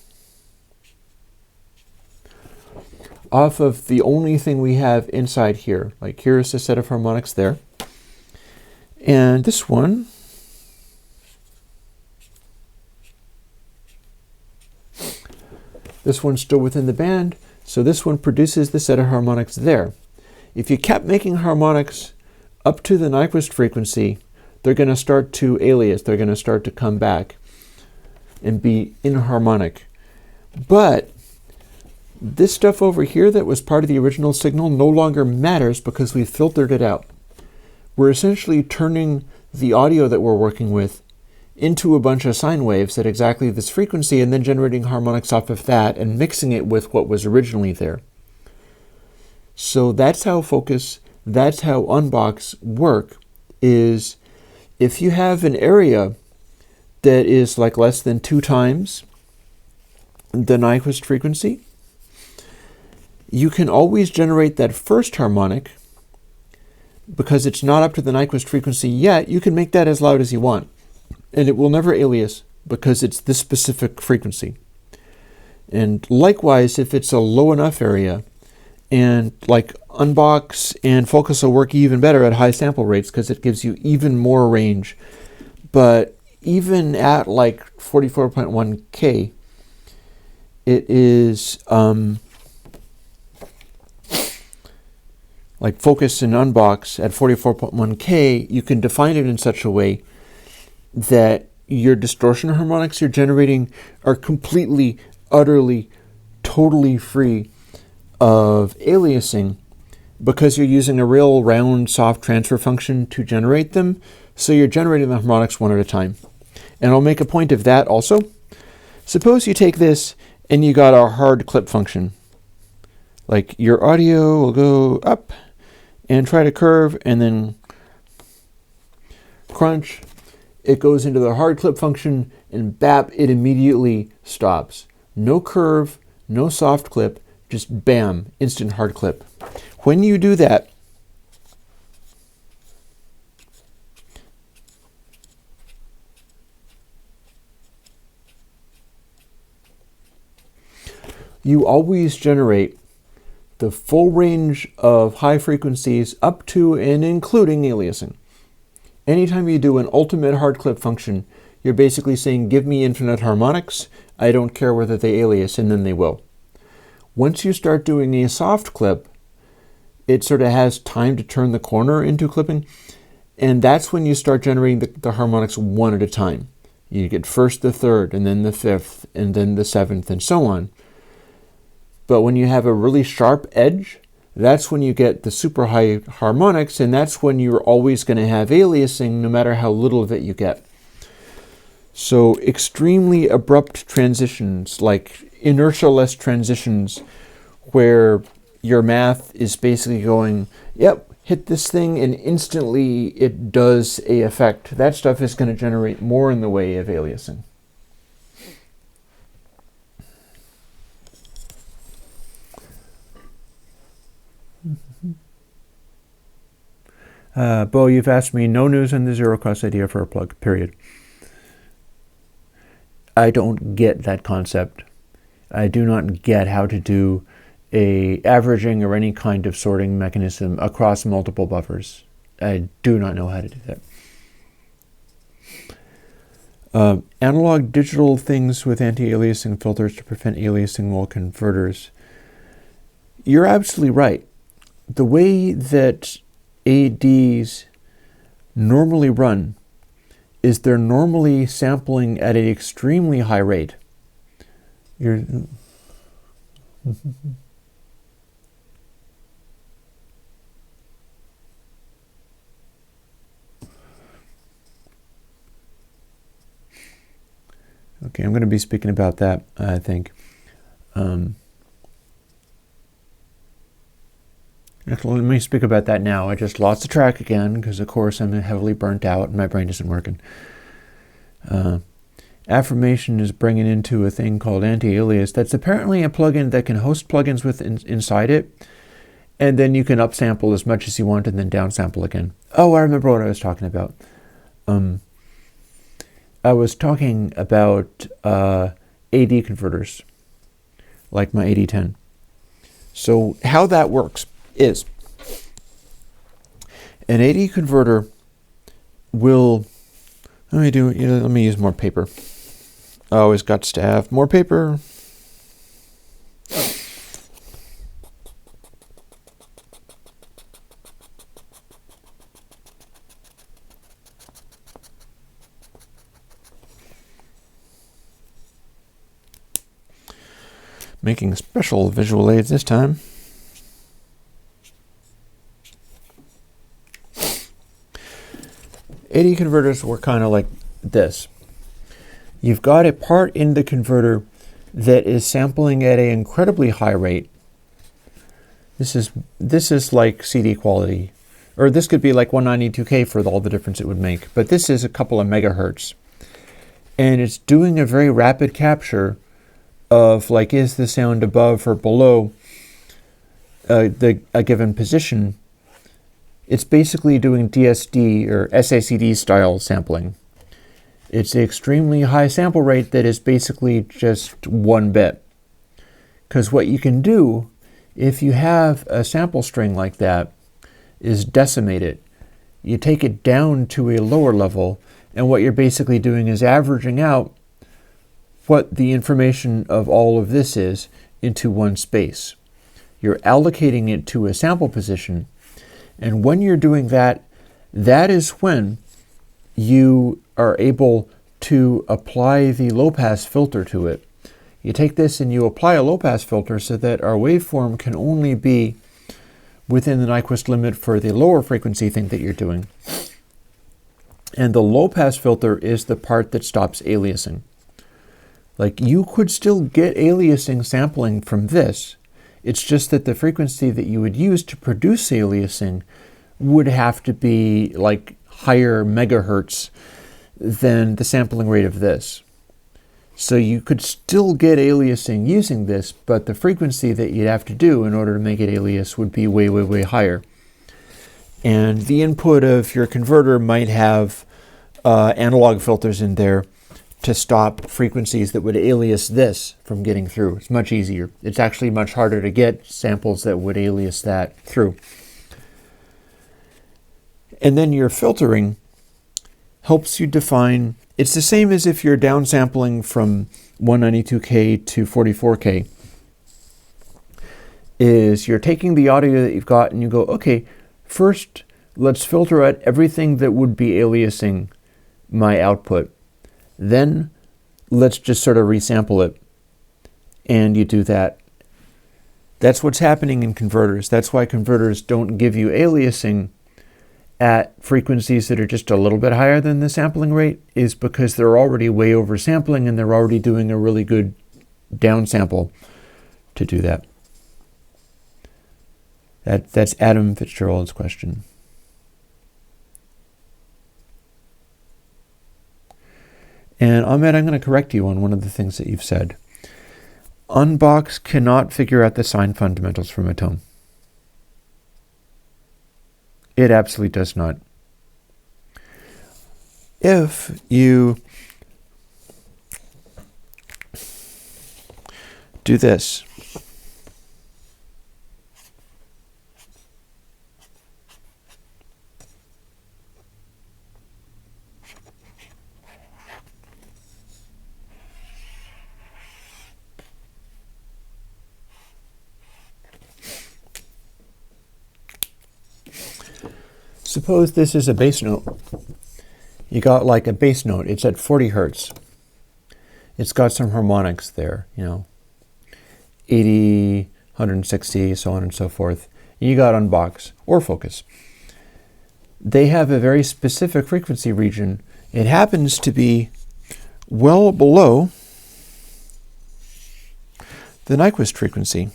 off of the only thing we have inside here. Like here's the set of harmonics there. And this one, this one's still within the band, so this one produces the set of harmonics there. If you kept making harmonics up to the Nyquist frequency, they're going to start to alias, they're going to start to come back and be inharmonic. But this stuff over here that was part of the original signal no longer matters because we've filtered it out. We're essentially turning the audio that we're working with into a bunch of sine waves at exactly this frequency and then generating harmonics off of that and mixing it with what was originally there. So that's how focus, that's how unbox work, is if you have an area that is like less than 2 times the Nyquist frequency, you can always generate that first harmonic. Because it's not up to the Nyquist frequency yet, you can make that as loud as you want. And it will never alias because it's this specific frequency. And likewise, if it's a low enough area, and like unbox and focus will work even better at high sample rates because it gives you even more range. But even at like 44.1K, it is like focus and unbox at 44.1K, you can define it in such a way that your distortion harmonics you're generating are completely, utterly, totally free of aliasing because you're using a real round soft transfer function to generate them. So you're generating the harmonics one at a time. And I'll make a point of that also. Suppose you take this and you got a hard clip function. Like your audio will go up and try to curve and then crunch. It goes into the hard clip function and bap, it immediately stops. No curve, no soft clip, just bam, instant hard clip. When you do that, you always generate the full range of high frequencies up to and including aliasing. Anytime you do an ultimate hard clip function, you're basically saying, give me infinite harmonics, I don't care whether they alias, and then they will. Once you start doing a soft clip, it sort of has time to turn the corner into clipping, and that's when you start generating the harmonics one at a time. You get first the third, and then the fifth, and then the seventh, and so on. But when you have a really sharp edge, that's when you get the super high harmonics, and that's when you're always going to have aliasing no matter how little of it you get. So extremely abrupt transitions, like inertia-less transitions, where your math is basically going, yep, hit this thing and instantly it does a effect. That stuff is going to generate more in the way of aliasing. Bo, you've asked me no news on the zero cost idea for a plug, period. I don't get that concept. I do not get how to do a averaging or any kind of sorting mechanism across multiple buffers. I do not know how to do that. Analog digital things with anti-aliasing filters to prevent aliasing while converters. You're absolutely right. The way that ADs normally run is they're normally sampling at an extremely high rate. Okay, I'm going to be speaking about that, I think. Actually, let me speak about that now. I just lost the track again because, of course, I'm heavily burnt out and my brain isn't working. Affirmation is bringing into a thing called anti-alias. That's apparently a plugin that can host plugins inside it. And then you can upsample as much as you want and then downsample again. Oh, I remember what I was talking about. I was talking about AD converters, like my 8010. So how that works is an AD converter will, let me use more paper. I always got to have more paper. Making special visual aids this time. AD converters were kind of like this. You've got a part in the converter that is sampling at an incredibly high rate. This is like CD quality, or this could be like 192K for all the difference it would make. But this is a couple of megahertz, and it's doing a very rapid capture of like, is the sound above or below a given position. It's basically doing DSD or SACD style sampling. It's an extremely high sample rate that is basically just 1 bit. Because what you can do, if you have a sample string like that, is decimate it. You take it down to a lower level, and what you're basically doing is averaging out what the information of all of this is into one space. You're allocating it to a sample position, and when you're doing that, that is when you are able to apply the low-pass filter to it. You take this and you apply a low-pass filter so that our waveform can only be within the Nyquist limit for the lower frequency thing that you're doing. And the low-pass filter is the part that stops aliasing. Like, you could still get aliasing sampling from this. It's just that the frequency that you would use to produce aliasing would have to be like higher megahertz than the sampling rate of this. So you could still get aliasing using this, but the frequency that you'd have to do in order to make it alias would be way, way, way higher. And the input of your converter might have analog filters in there to stop frequencies that would alias this from getting through. It's much easier. It's actually much harder to get samples that would alias that through. And then your filtering helps you define, it's the same as if you're downsampling from 192K to 44K, is you're taking the audio that you've got and you go, okay, first let's filter out everything that would be aliasing my output. Then let's just sort of resample it. And you do that. That's what's happening in converters. That's why converters don't give you aliasing at frequencies that are just a little bit higher than the sampling rate, is because they're already way over sampling and they're already doing a really good downsample to do that. That's Adam Fitzgerald's question. And Ahmed, I'm going to correct you on one of the things that you've said. Unbox cannot figure out the sign fundamentals from a tone. It absolutely does not. If you do this, suppose this is a bass note. You got like a bass note. It's at 40 hertz. It's got some harmonics there, 80, 160, so on and so forth. You got unbox or focus. They have a very specific frequency region. It happens to be well below the Nyquist frequency.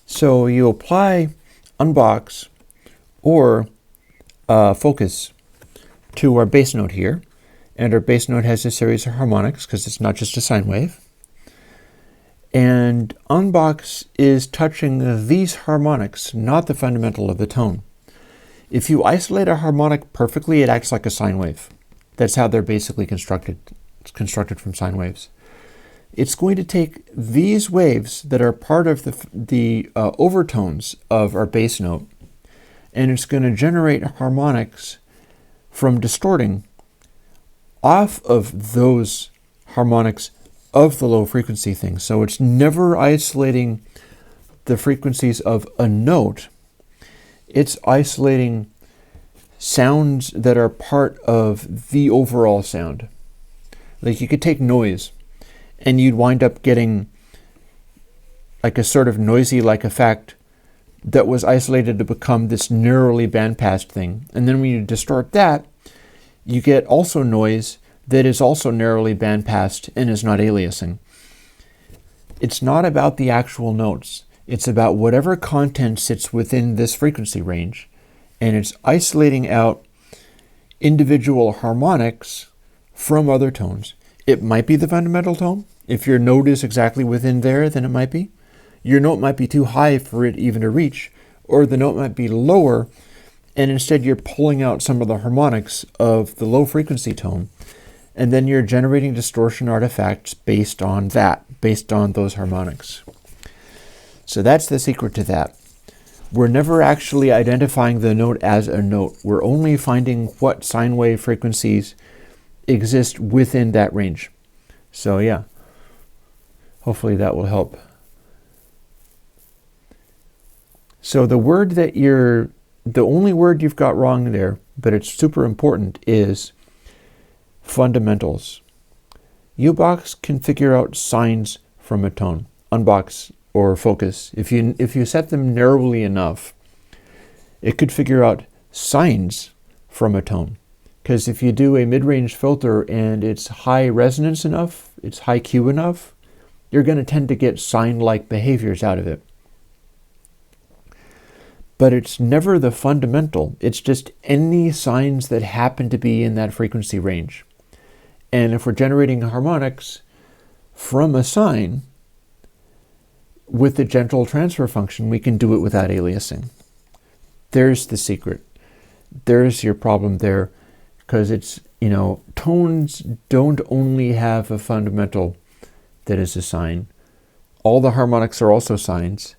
So you apply unbox or focus to our bass note here. And our bass note has a series of harmonics because it's not just a sine wave. And unbox is touching these harmonics, not the fundamental of the tone. If you isolate a harmonic perfectly, it acts like a sine wave. That's how they're basically constructed. It's constructed from sine waves. It's going to take these waves that are part of the overtones of our bass note, and it's going to generate harmonics from distorting off of those harmonics of the low frequency thing. So it's never isolating the frequencies of a note. It's isolating sounds that are part of the overall sound. Like you could take noise and you'd wind up getting like a sort of noisy-like effect that was isolated to become this narrowly bandpassed thing. And then when you distort that, you get also noise that is also narrowly bandpassed and is not aliasing. It's not about the actual notes. It's about whatever content sits within this frequency range, and it's isolating out individual harmonics from other tones. It might be the fundamental tone. If your note is exactly within there, then it might be. Your note might be too high for it even to reach, or the note might be lower, and instead you're pulling out some of the harmonics of the low frequency tone, and then you're generating distortion artifacts based on that, based on those harmonics. So that's the secret to that. We're never actually identifying the note as a note. We're only finding what sine wave frequencies exist within that range. So yeah, hopefully that will help. So the only word you've got wrong there, but it's super important, is fundamentals. U-box can figure out signs from a tone. Unbox or focus, if you set them narrowly enough, it could figure out signs from a tone. Because if you do a mid-range filter and it's high resonance enough, it's high Q enough, you're going to tend to get sine-like behaviors out of it. But it's never the fundamental. It's just any signs that happen to be in that frequency range. And if we're generating harmonics from a sine, with the gentle transfer function, we can do it without aliasing. There's the secret. There's your problem there, because it's, tones don't only have a fundamental that is a sine. All the harmonics are also sines,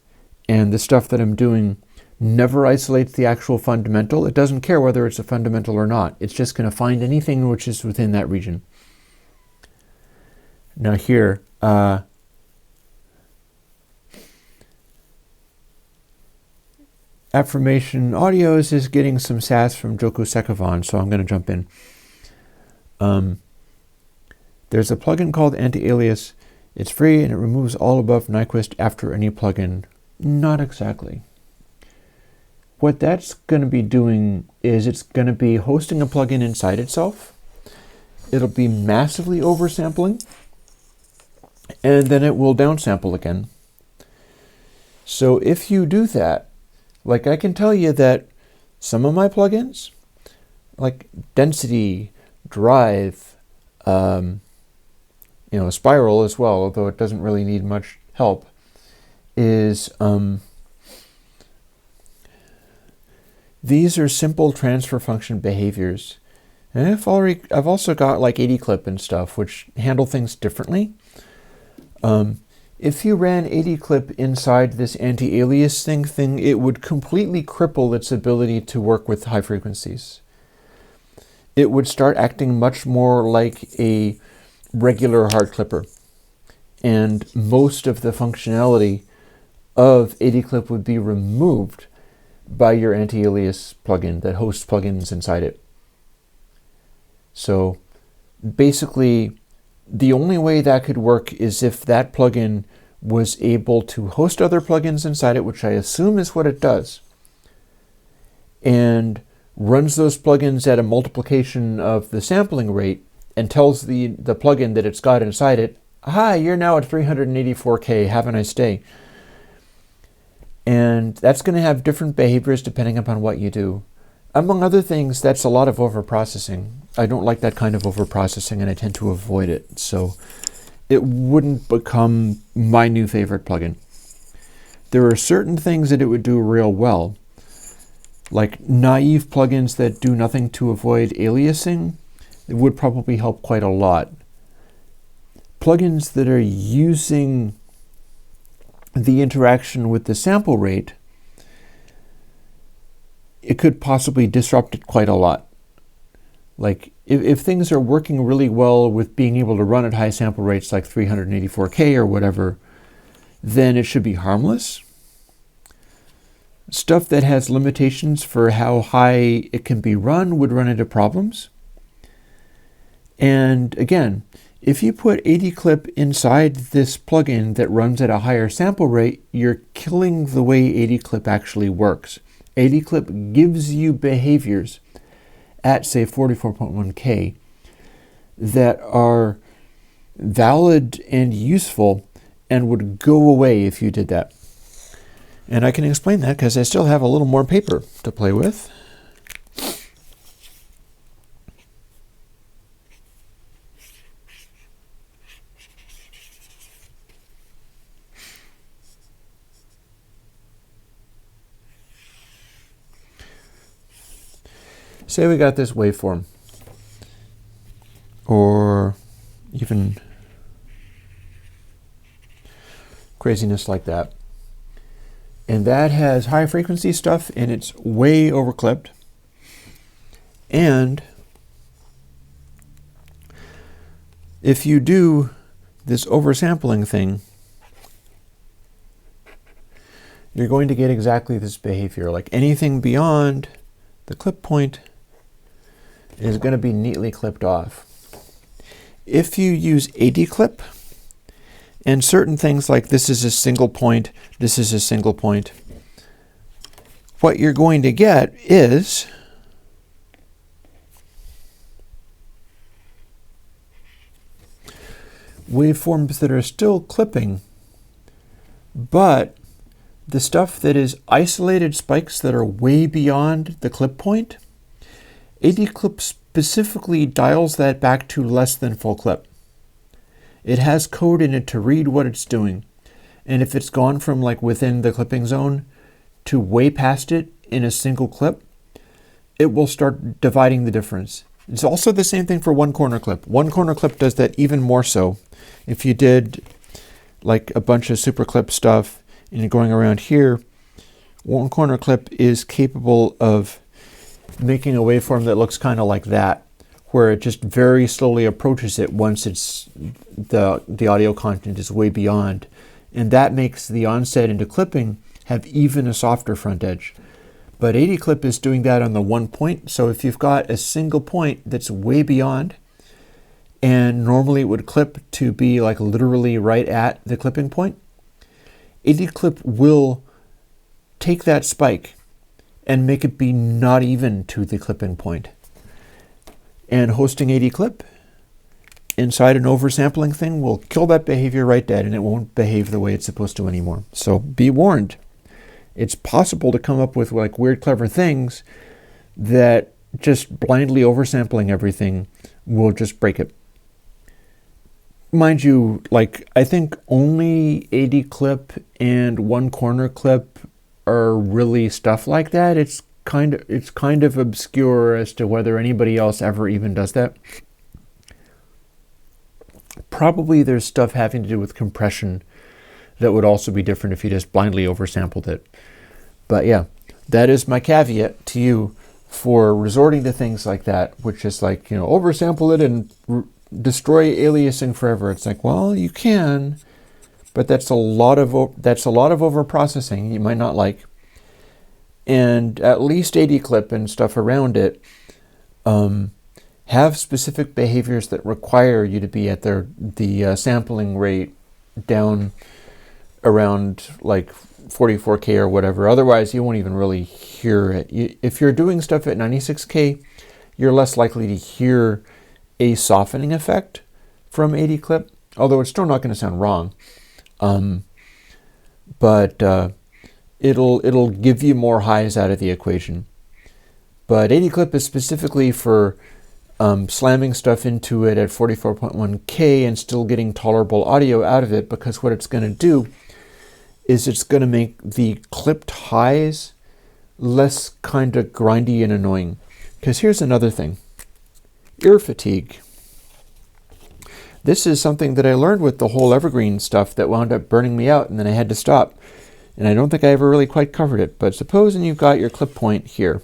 and the stuff that I'm doing never isolates the actual fundamental. It doesn't care whether it's a fundamental or not. It's just going to find anything which is within that region. Now here, Affirmation Audios is getting some sass from Joku Sekavan, so I'm going to jump in. There's a plugin called Anti-Alias. It's free and it removes all above Nyquist after any plugin. Not exactly. What that's going to be doing is it's going to be hosting a plugin inside itself. It'll be massively oversampling, and then it will downsample again. So if you do that, like I can tell you that some of my plugins, like Density, Drive, Spiral as well, although it doesn't really need much help, is these are simple transfer function behaviors. And I've also got like 80 clip and stuff, which handle things differently. If you ran 80 clip inside this anti-alias thing, it would completely cripple its ability to work with high frequencies. It would start acting much more like a regular hard clipper. And most of the functionality of 80 clip would be removed by your anti-alias plugin that hosts plugins inside it. So basically, the only way that could work is if that plugin was able to host other plugins inside it, which I assume is what it does, and runs those plugins at a multiplication of the sampling rate and tells the plugin that it's got inside it, "Hi, you're now at 384K, have a nice day." And that's going to have different behaviors depending upon what you do. Among other things, that's a lot of overprocessing. I don't like that kind of overprocessing, and I tend to avoid it. So it wouldn't become my new favorite plugin. There are certain things that it would do real well, like naive plugins that do nothing to avoid aliasing. It would probably help quite a lot. Plugins that are using the interaction with the sample rate, it could possibly disrupt it quite a lot. Like if things are working really well with being able to run at high sample rates like 384K or whatever, then it should be harmless. Stuff that has limitations for how high it can be run would run into problems. And again, if you put AD-clip inside this plugin that runs at a higher sample rate, you're killing the way AD-clip actually works. AD-clip gives you behaviors at, say, 44.1K that are valid and useful and would go away if you did that. And I can explain that because I still have a little more paper to play with. Say we got this waveform, or even craziness like that. And that has high frequency stuff and it's way overclipped. And if you do this oversampling thing, you're going to get exactly this behavior. Like anything beyond the clip point is going to be neatly clipped off. If you use AD-clip, and certain things like this is a single point, this is a single point, what you're going to get is waveforms that are still clipping, but the stuff that is isolated spikes that are way beyond the clip point, AD-clip specifically dials that back to less than full clip. It has code in it to read what it's doing. And if it's gone from like within the clipping zone to way past it in a single clip, it will start dividing the difference. It's also the same thing for one corner clip. One corner clip does that even more so. If you did like a bunch of super clip stuff and you're going around here, one corner clip is capable of making a waveform that looks kind of like that, where it just very slowly approaches it once it's the audio content is way beyond. And that makes the onset into clipping have even a softer front edge. But AD-clip is doing that on the one point. So if you've got a single point that's way beyond, and normally it would clip to be like literally right at the clipping point, AD-clip will take that spike and make it be not even to the clipping point. And hosting AD-clip inside an oversampling thing will kill that behavior right dead, and it won't behave the way it's supposed to anymore. So be warned. It's possible to come up with like weird, clever things that just blindly oversampling everything will just break it. Mind you, like I think only AD-clip and one corner clip are really stuff like that. It's kind of obscure as to whether anybody else ever even does that. Probably there's stuff having to do with compression that would also be different if you just blindly oversampled it. But yeah, that is my caveat to you for resorting to things like that, which is like, you know, oversample it and destroy aliasing forever. It's like, well, you can, but that's a lot of overprocessing you might not like. And at least AD-clip and stuff around it have specific behaviors that require you to be at the sampling rate down around like 44K or whatever. Otherwise, you won't even really hear it. If you're doing stuff at 96K, you're less likely to hear a softening effect from AD-clip, although it's still not going to sound wrong. But it'll give you more highs out of the equation. But 80 clip is specifically for slamming stuff into it at 44.1K and still getting tolerable audio out of it, because what it's going to do is it's going to make the clipped highs less kind of grindy and annoying. Because here's another thing. Ear fatigue. This is something that I learned with the whole evergreen stuff that wound up burning me out, and then I had to stop. And I don't think I ever really quite covered it. But supposing you've got your clip point here.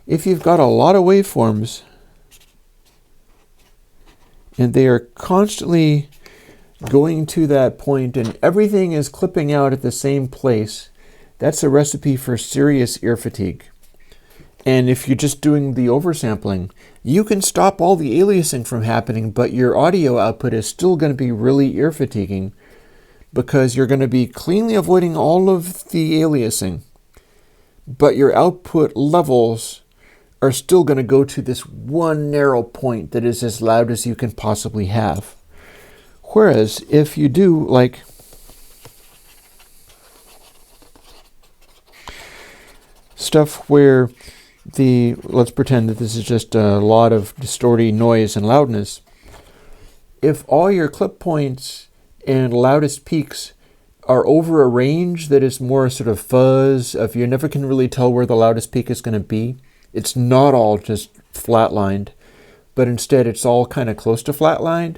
If you've got a lot of waveforms and they are constantly going to that point and everything is clipping out at the same place, that's a recipe for serious ear fatigue. And if you're just doing the oversampling, you can stop all the aliasing from happening, but your audio output is still going to be really ear fatiguing because you're going to be cleanly avoiding all of the aliasing, but your output levels are still going to go to this one narrow point that is as loud as you can possibly have. Whereas if you do like stuff where let's pretend that this is just a lot of distorting noise and loudness, if all your clip points and loudest peaks are over a range that is more sort of fuzz, if you never can really tell where the loudest peak is going to be, it's not all just flatlined, but instead it's all kind of close to flatlined,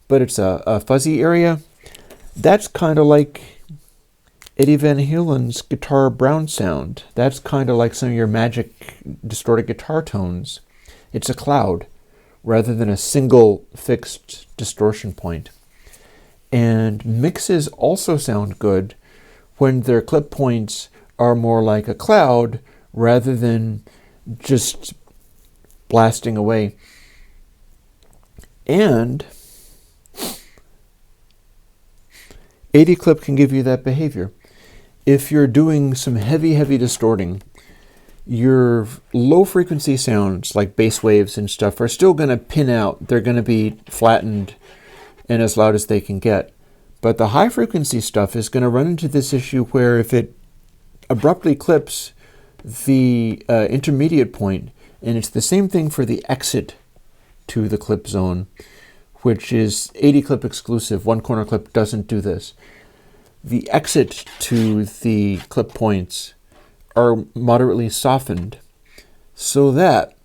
but it's a fuzzy area. That's kind of like Eddie Van Halen's guitar brown sound. That's kind of like some of your magic distorted guitar tones. It's a cloud rather than a single fixed distortion point. And mixes also sound good when their clip points are more like a cloud rather than just blasting away. And 80 clip can give you that behavior. If you're doing some heavy distorting, your low frequency sounds like bass waves and stuff are still going to pin out. They're going to be flattened and as loud as they can get. But the high frequency stuff is going to run into this issue where if it abruptly clips the intermediate point, and it's the same thing for the exit to the clip zone, which is 80 clip exclusive. One corner clip doesn't do this. The exit to the clip points are moderately softened so that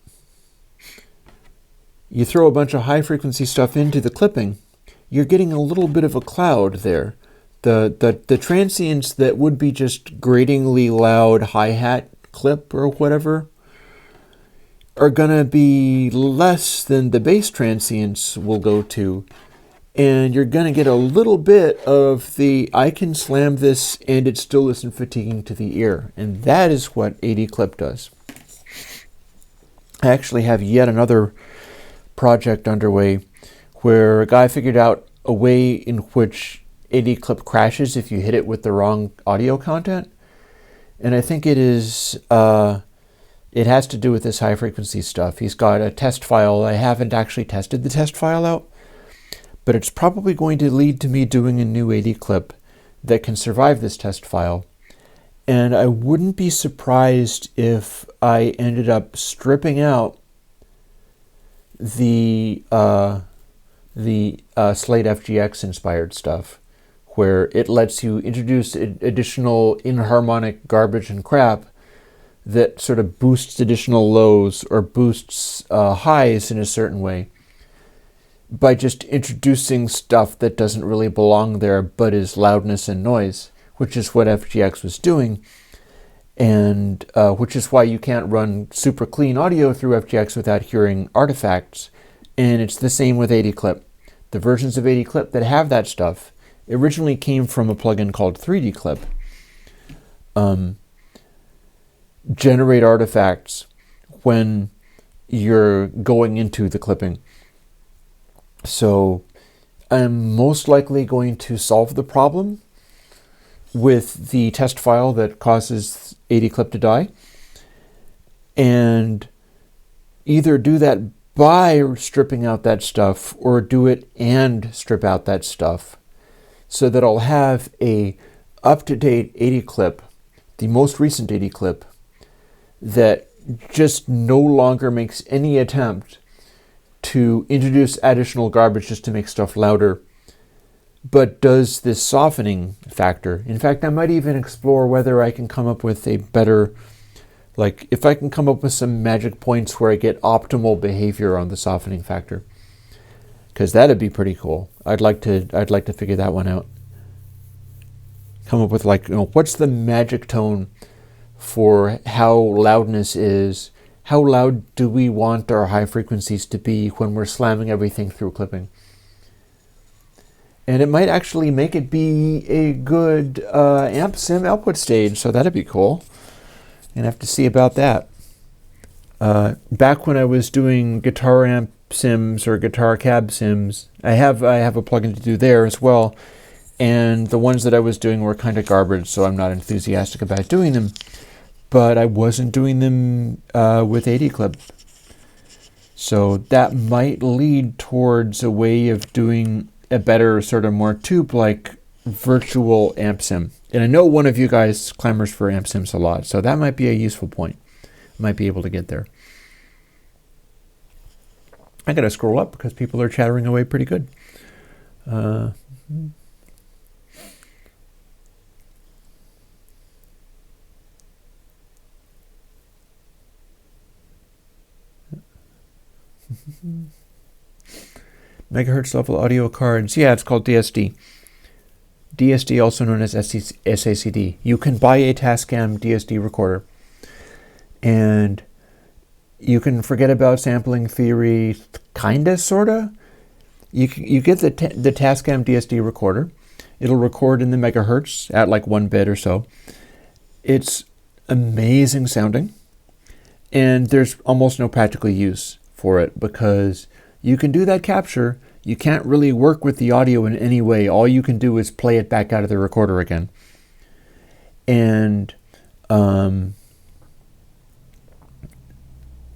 you throw a bunch of high frequency stuff into the clipping, you're getting a little bit of a cloud there. The transients that would be just gratingly loud hi-hat clip or whatever are going to be less than the bass transients will go to. And you're going to get a little bit of the, I can slam this and it still isn't fatiguing to the ear. And that is what 80 clip does. I actually have yet another project underway where a guy figured out a way in which 80 clip crashes if you hit it with the wrong audio content. And I think it is, it has to do with this high frequency stuff. He's got a test file. I haven't actually tested the test file out, but it's probably going to lead to me doing a new 80 clip that can survive this test file. And I wouldn't be surprised if I ended up stripping out the Slate FGX inspired stuff, where it lets you introduce additional inharmonic garbage and crap that sort of boosts additional lows or boosts highs in a certain way by just introducing stuff that doesn't really belong there but is loudness and noise, which is what FGX was doing, and which is why you can't run super clean audio through FGX without hearing artifacts. And it's the same with 80 clip. The versions of 80 clip that have that stuff originally came from a plugin called 3D clip. Generate artifacts when you're going into the clipping. So I'm most likely going to solve the problem with the test file that causes 80 clip to die, and either do that by stripping out that stuff or do it and strip out that stuff, so that I'll have a up-to-date 80 clip the most recent 80 clip that just no longer makes any attempt to introduce additional garbage just to make stuff louder, but does this softening factor. In fact, I might even explore whether I can come up with a better, like if I can come up with some magic points where I get optimal behavior on the softening factor, because that'd be pretty cool. I'd like to figure that one out. Come up with what's the magic tone for how loudness is. How loud do we want our high frequencies to be when we're slamming everything through clipping? And it might actually make it be a good amp sim output stage, so that'd be cool. And I have to see about that. Back when I was doing guitar amp sims or guitar cab sims, I have a plugin to do there as well. And the ones that I was doing were kind of garbage, so I'm not enthusiastic about doing them. But I wasn't doing them with 80 clip. So that might lead towards a way of doing a better, sort of more tube-like virtual amp sim. And I know one of you guys clamors for amp sims a lot, so that might be a useful point. Might be able to get there. I gotta scroll up because people are chattering away pretty good. Megahertz level audio cards. Yeah, it's called DSD. DSD, also known as SACD. You can buy a Tascam DSD recorder, and you can forget about sampling theory, kinda, sorta. You get the Tascam DSD recorder. It'll record in the megahertz at like 1 bit or so. It's amazing sounding, and there's almost no practical use for it because you can do that capture. You can't really work with the audio in any way. All you can do is play it back out of the recorder again. And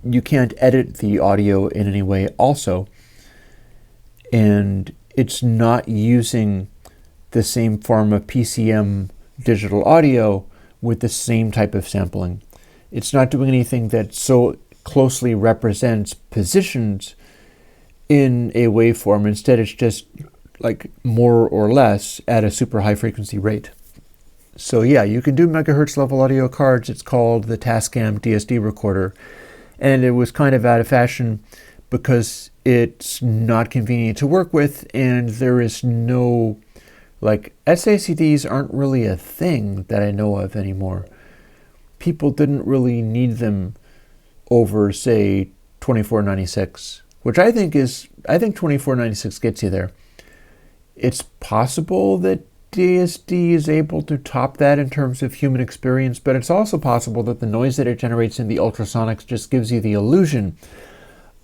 you can't edit the audio in any way also. And it's not using the same form of PCM digital audio with the same type of sampling. It's not doing anything that so closely represents positions in a waveform. Instead, it's just like more or less at a super high frequency rate. So yeah, you can do megahertz level audio cards. It's called the Tascam DSD recorder. And it was kind of out of fashion because it's not convenient to work with, and there is no, like, SACDs aren't really a thing that I know of anymore. People didn't really need them over, say, 2496, which I think 2496 gets you there. It's possible that DSD is able to top that in terms of human experience, but it's also possible that the noise that it generates in the ultrasonics just gives you the illusion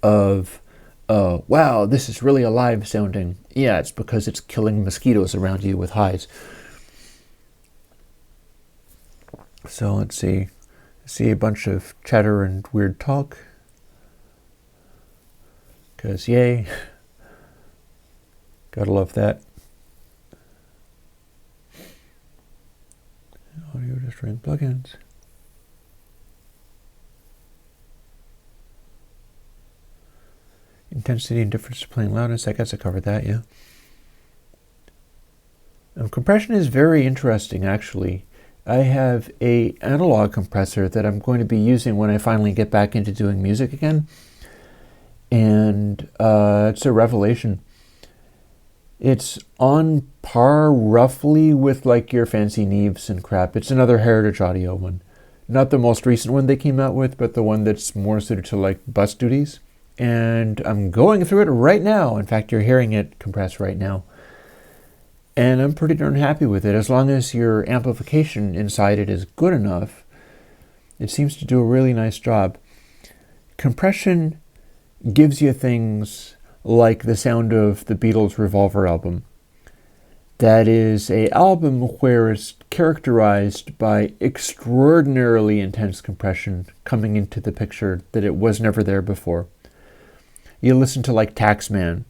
of, wow, this is really alive sounding. Yeah, it's because it's killing mosquitoes around you with highs. So let's see. See a bunch of chatter and weird talk. Because yay. Gotta love that. Audio destroying plugins. Intensity and difference to playing loudness. I guess I covered that, yeah. Compression is very interesting, actually. I have a analog compressor that I'm going to be using when I finally get back into doing music again. And it's a revelation. It's on par roughly with like your fancy Neves and crap. It's another Heritage Audio one. Not the most recent one they came out with, but the one that's more suited to like bus duties. And I'm going through it right now. In fact, you're hearing it compress right now. And I'm pretty darn happy with it. As long as your amplification inside it is good enough, it seems to do a really nice job. Compression gives you things like the sound of the Beatles' Revolver album. That is an album where it's characterized by extraordinarily intense compression coming into the picture that it was never there before. You listen to like Taxman,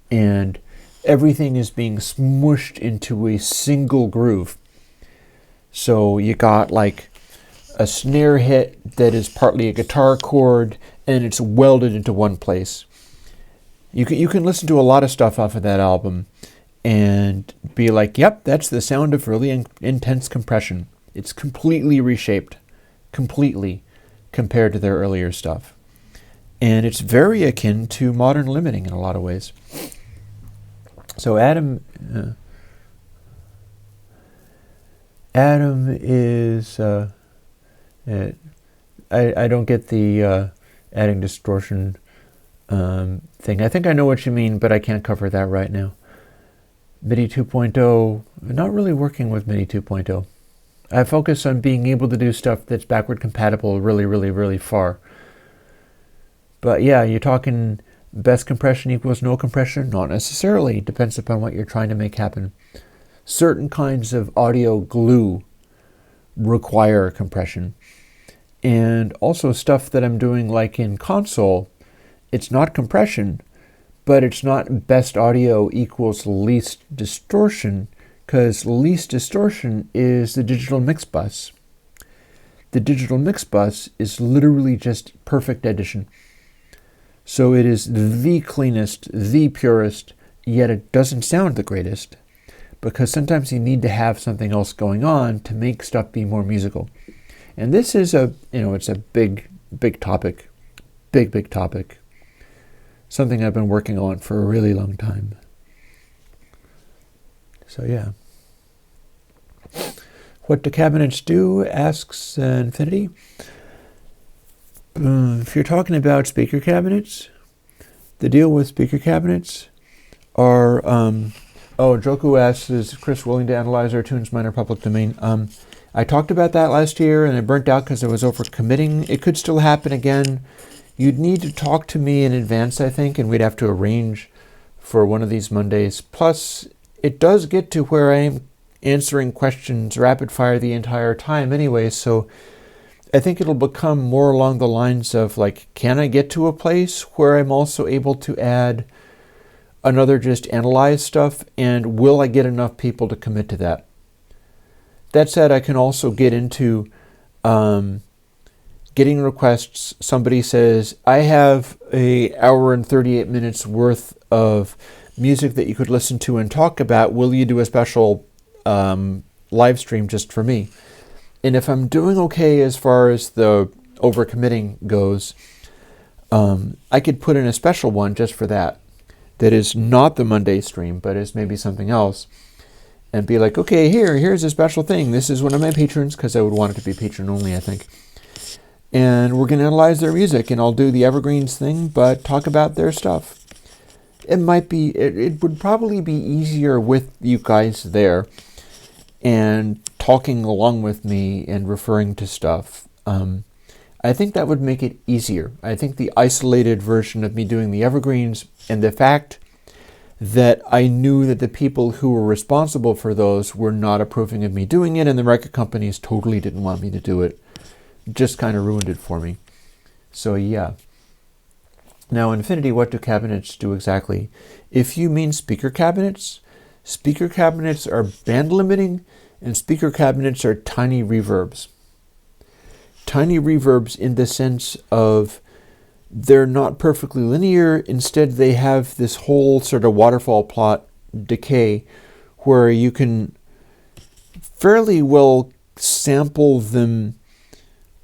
and everything is being smooshed into a single groove. So you got like a snare hit that is partly a guitar chord, and it's welded into one place. You can listen to a lot of stuff off of that album and be like, yep, that's the sound of really intense compression. It's completely reshaped, completely, compared to their earlier stuff. And it's very akin to modern limiting in a lot of ways. So Adam is... I don't get the adding distortion thing. I think I know what you mean, but I can't cover that right now. MIDI 2.0, not really working with MIDI 2.0. I focus on being able to do stuff that's backward compatible really, really, really far. But yeah, you're talking best compression equals no compression? Not necessarily. It depends upon what you're trying to make happen. Certain kinds of audio glue require compression. And also stuff that I'm doing like in console, it's not compression, but it's not best audio equals least distortion, because least distortion is the digital mix bus. The digital mix bus is literally just perfect addition. So it is the cleanest, the purest, yet it doesn't sound the greatest, because sometimes you need to have something else going on to make stuff be more musical. And this is it's a big topic, big topic. Something I've been working on for a really long time. So yeah. What do cabinets do? Asks Infinity. If you're talking about speaker cabinets, the deal with speaker cabinets are... Joku asks, is Chris willing to analyze our tunes minor public domain? I talked about that last year, and it burnt out because I was over-committing. It could still happen again. You'd need to talk to me in advance, I think, and we'd have to arrange for one of these Mondays. Plus, it does get to where I am answering questions rapid-fire the entire time anyway, so I think it'll become more along the lines of, like, can I get to a place where I'm also able to add another just analyze stuff, and will I get enough people to commit to that? That said, I can also get into getting requests. Somebody says, I have an hour and 38 minutes worth of music that you could listen to and talk about. Will you do a special live stream just for me? And if I'm doing okay as far as the overcommitting goes, I could put in a special one just for that. That is not the Monday stream, but is maybe something else. And be like, okay, here's a special thing. This is one of my patrons, because I would want it to be patron only, I think. And we're going to analyze their music, and I'll do the Evergreens thing, but talk about their stuff. It would probably be easier with you guys there, and talking along with me and referring to stuff. I think that would make it easier. I think the isolated version of me doing the Evergreens, and the fact that I knew that the people who were responsible for those were not approving of me doing it, and the record companies totally didn't want me to do it, just kind of ruined it for me. So yeah. Now, Infinity, what do cabinets do exactly? If you mean speaker cabinets are band limiting, and speaker cabinets are tiny reverbs. Tiny reverbs in the sense of they're not perfectly linear. Instead, they have this whole sort of waterfall plot decay where you can fairly well sample them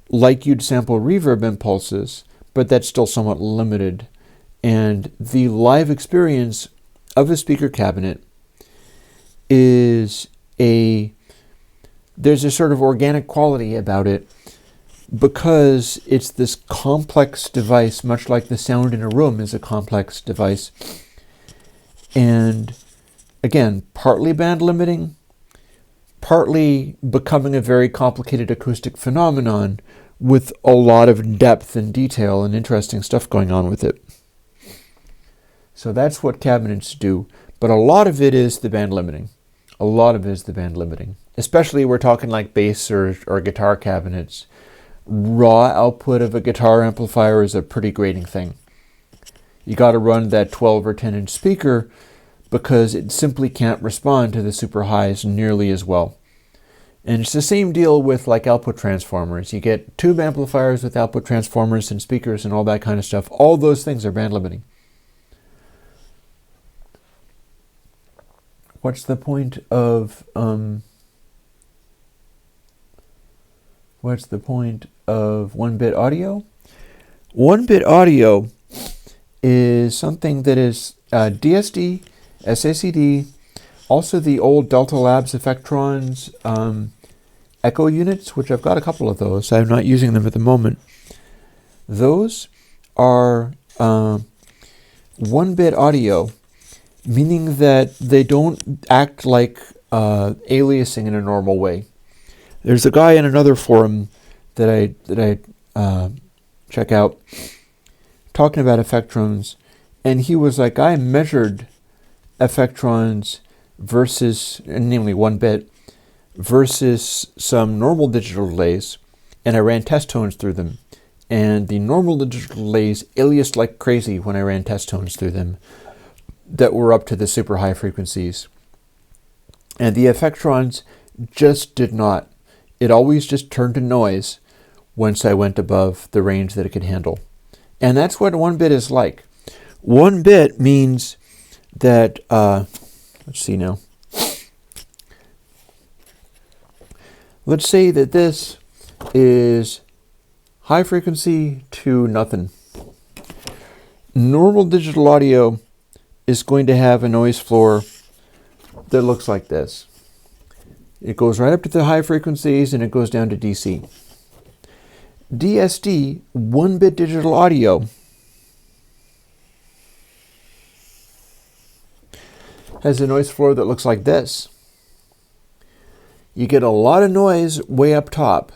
like you'd sample reverb impulses, but that's still somewhat limited. And the live experience of a speaker cabinet there's a sort of organic quality about it, because it's this complex device, much like the sound in a room is a complex device. And again, partly band limiting, partly becoming a very complicated acoustic phenomenon with a lot of depth and detail and interesting stuff going on with it. So that's what cabinets do. But a lot of it is the band limiting. Especially we're talking like bass or guitar cabinets. Raw output of a guitar amplifier is a pretty grating thing. You got to run that 12 or 10 inch speaker because it simply can't respond to the super highs nearly as well. And it's the same deal with like output transformers. You get tube amplifiers with output transformers and speakers and all that kind of stuff. All those things are band limiting. What's the point of 1-bit audio? 1-bit audio is something that is DSD, SACD, also the old Delta Labs Effectrons echo units, which I've got a couple of those. I'm not using them at the moment. Those are 1-bit audio, meaning that they don't act like aliasing in a normal way. There's a guy in another forum that I check out talking about effectrons, and he was like, I measured effectrons versus, namely 1-bit, versus some normal digital delays, and I ran test tones through them. And the normal digital delays aliased like crazy when I ran test tones through them that were up to the super high frequencies. And the effectrons just did not. It always just turned to noise once I went above the range that it could handle. And that's what 1-bit is like. 1-bit means that, let's see now. Let's say that this is high frequency to nothing. Normal digital audio is going to have a noise floor that looks like this. It goes right up to the high frequencies and it goes down to DC. DSD, 1-bit digital audio, has a noise floor that looks like this. You get a lot of noise way up top,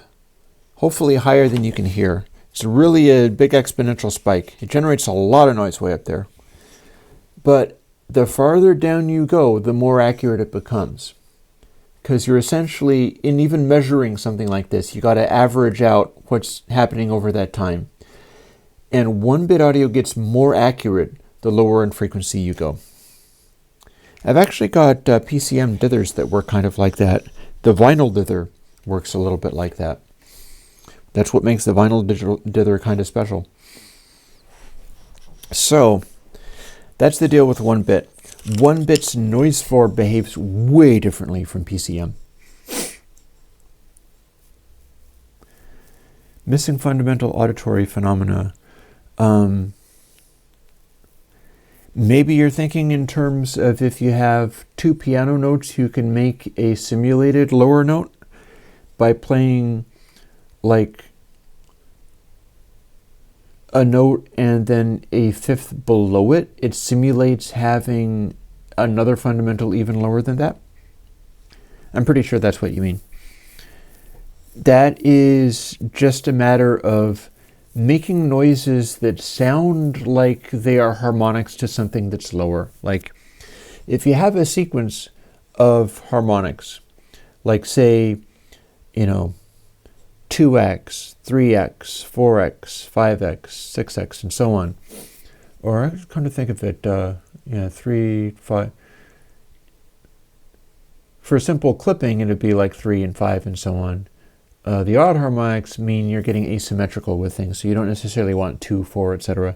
hopefully higher than you can hear. It's really a big exponential spike. It generates a lot of noise way up there. But the farther down you go, the more accurate it becomes. Because you're essentially, in even measuring something like this, you got to average out what's happening over that time. And 1-bit audio gets more accurate the lower in frequency you go. I've actually got PCM dithers that work kind of like that. The vinyl dither works a little bit like that. That's what makes the vinyl digital dither kind of special. So, that's the deal with 1-bit. 1-bit's noise floor behaves way differently from PCM. Missing fundamental auditory phenomena. Maybe you're thinking in terms of if you have two piano notes, you can make a simulated lower note by playing like a note and then a fifth below it. It simulates having another fundamental even lower than that. I'm pretty sure that's what you mean. That is just a matter of making noises that sound like they are harmonics to something that's lower. Like if you have a sequence of harmonics, like say, 2x, 3x, 4x, 5x, 6x, and so on. Or I kind of think of it, 3, 5. For simple clipping, it'd be like 3 and 5 and so on. The odd harmonics mean you're getting asymmetrical with things, so you don't necessarily want 2, 4, etc.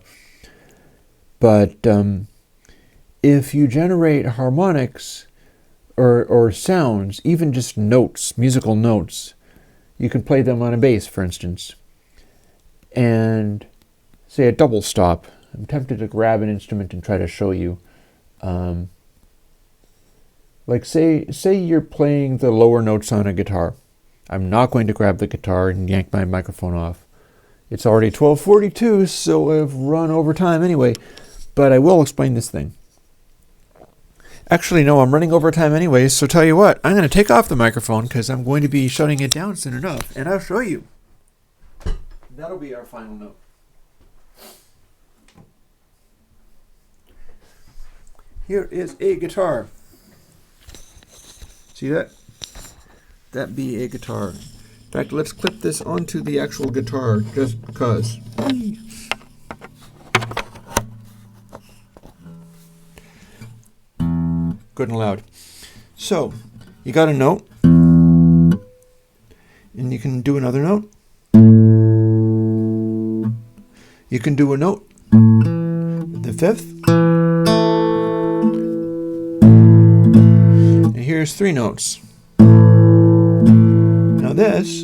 But if you generate harmonics or sounds, even just notes, musical notes, you can play them on a bass, for instance. And say a double stop. I'm tempted to grab an instrument and try to show you. Like say you're playing the lower notes on a guitar. I'm not going to grab the guitar and yank my microphone off. It's already 12:42, so I've run over time anyway. But I will explain this thing. Actually, no, I'm running over time anyway, so tell you what, I'm going to take off the microphone because I'm going to be shutting it down soon enough, and I'll show you. That'll be our final note. Here is a guitar. See that? That be a guitar. In fact, let's clip this onto the actual guitar just because. Good and loud. So, you got a note. And you can do another note. You can do a note, the fifth. And here's 3 notes. Now these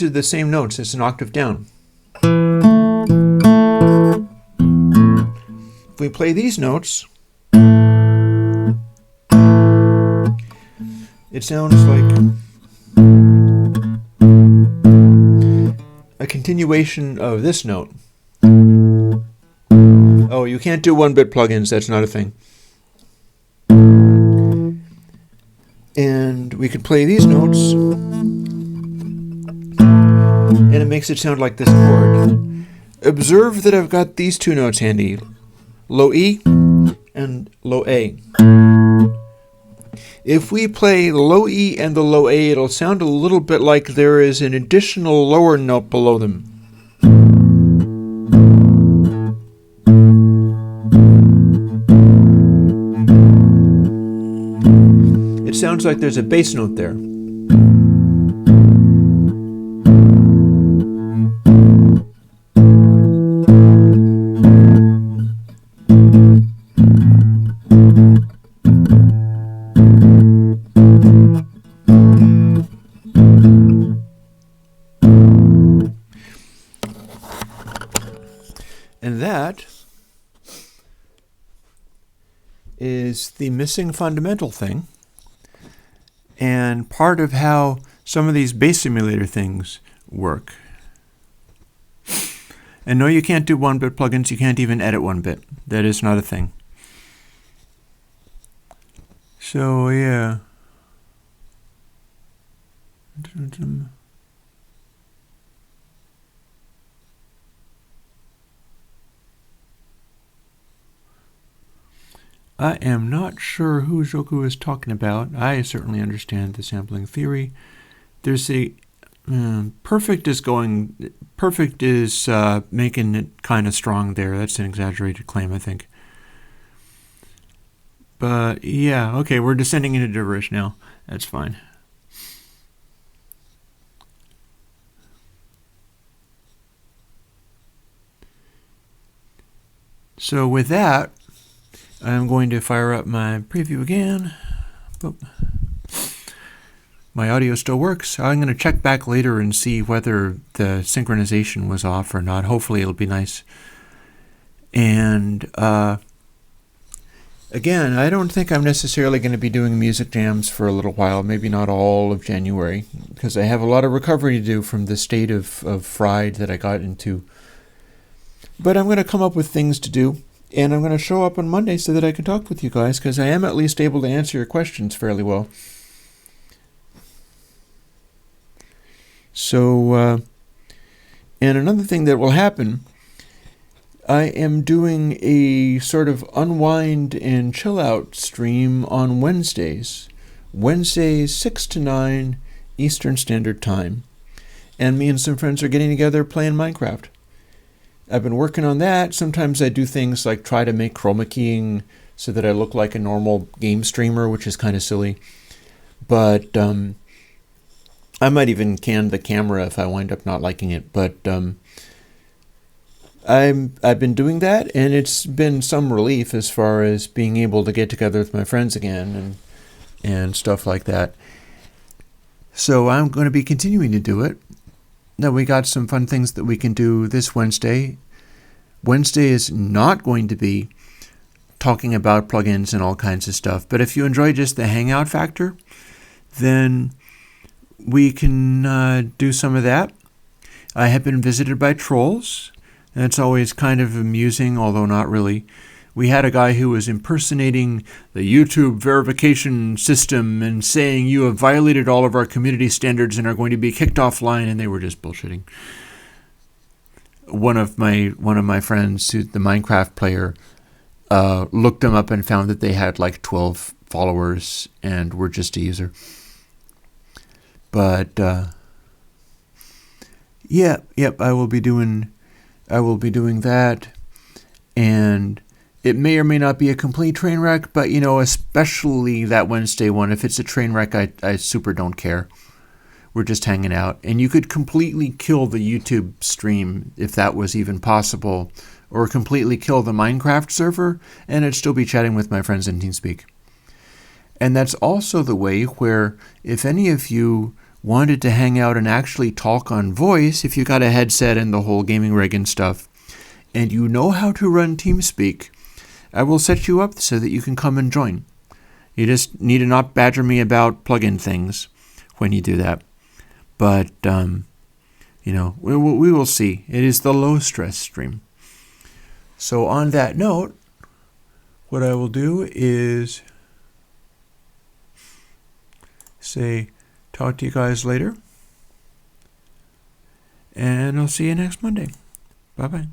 are the same notes. It's an octave down. If we play these notes, it sounds like a continuation of this note. Oh, you can't do 1-bit plugins. That's not a thing. And we could play these notes, and it makes it sound like this chord. Observe that I've got these 2 notes handy, low E and low A. If we play the low E and the low A, it'll sound a little bit like there is an additional lower note below them. It sounds like there's a bass note there. And that is the missing fundamental thing, and part of how some of these bass simulator things work. And no, you can't do 1-bit plugins. You can't even edit 1-bit. That is not a thing. So, yeah. I am not sure who Joku is talking about. I certainly understand the sampling theory. There's a perfect is making it kind of strong there. That's an exaggerated claim, I think. But yeah, okay, we're descending into gibberish now. That's fine. So with that, I'm going to fire up my preview again. Boop. My audio still works. I'm going to check back later and see whether the synchronization was off or not. Hopefully it'll be nice. And again, I don't think I'm necessarily going to be doing music jams for a little while, maybe not all of January, because I have a lot of recovery to do from the state of fried that I got into. But I'm going to come up with things to do. And I'm going to show up on Monday so that I can talk with you guys, because I am at least able to answer your questions fairly well. So, and another thing that will happen, I am doing a sort of unwind and chill out stream on Wednesdays. Wednesdays, 6 to 9 Eastern Standard Time. And me and some friends are getting together playing Minecraft. I've been working on that. Sometimes I do things like try to make chroma keying so that I look like a normal game streamer, which is kind of silly. But I might even can the camera if I wind up not liking it. But I've been doing that, and it's been some relief as far as being able to get together with my friends again and stuff like that. So I'm going to be continuing to do it. Now, we got some fun things that we can do this Wednesday. Wednesday is not going to be talking about plugins and all kinds of stuff. But if you enjoy just the hangout factor, then we can do some of that. I have been visited by trolls. That's always kind of amusing, although not really. We had a guy who was impersonating the YouTube verification system and saying, "You have violated all of our community standards and are going to be kicked offline," and they were just bullshitting. One of my friends, who's the Minecraft player, looked them up and found that they had like 12 followers and were just a user. But yep, I will be doing that. And It may or may not be a complete train wreck, but, you know, especially that Wednesday one, if it's a train wreck, I super don't care. We're just hanging out. And you could completely kill the YouTube stream if that was even possible, or completely kill the Minecraft server, and I'd still be chatting with my friends in TeamSpeak. And that's also the way where if any of you wanted to hang out and actually talk on voice, if you got a headset and the whole gaming rig and stuff, and you know how to run TeamSpeak, I will set you up so that you can come and join. You just need to not badger me about plugin things when you do that. But, you know, we will see. It is the low stress stream. So on that note, what I will do is say, talk to you guys later. And I'll see you next Monday. Bye-bye.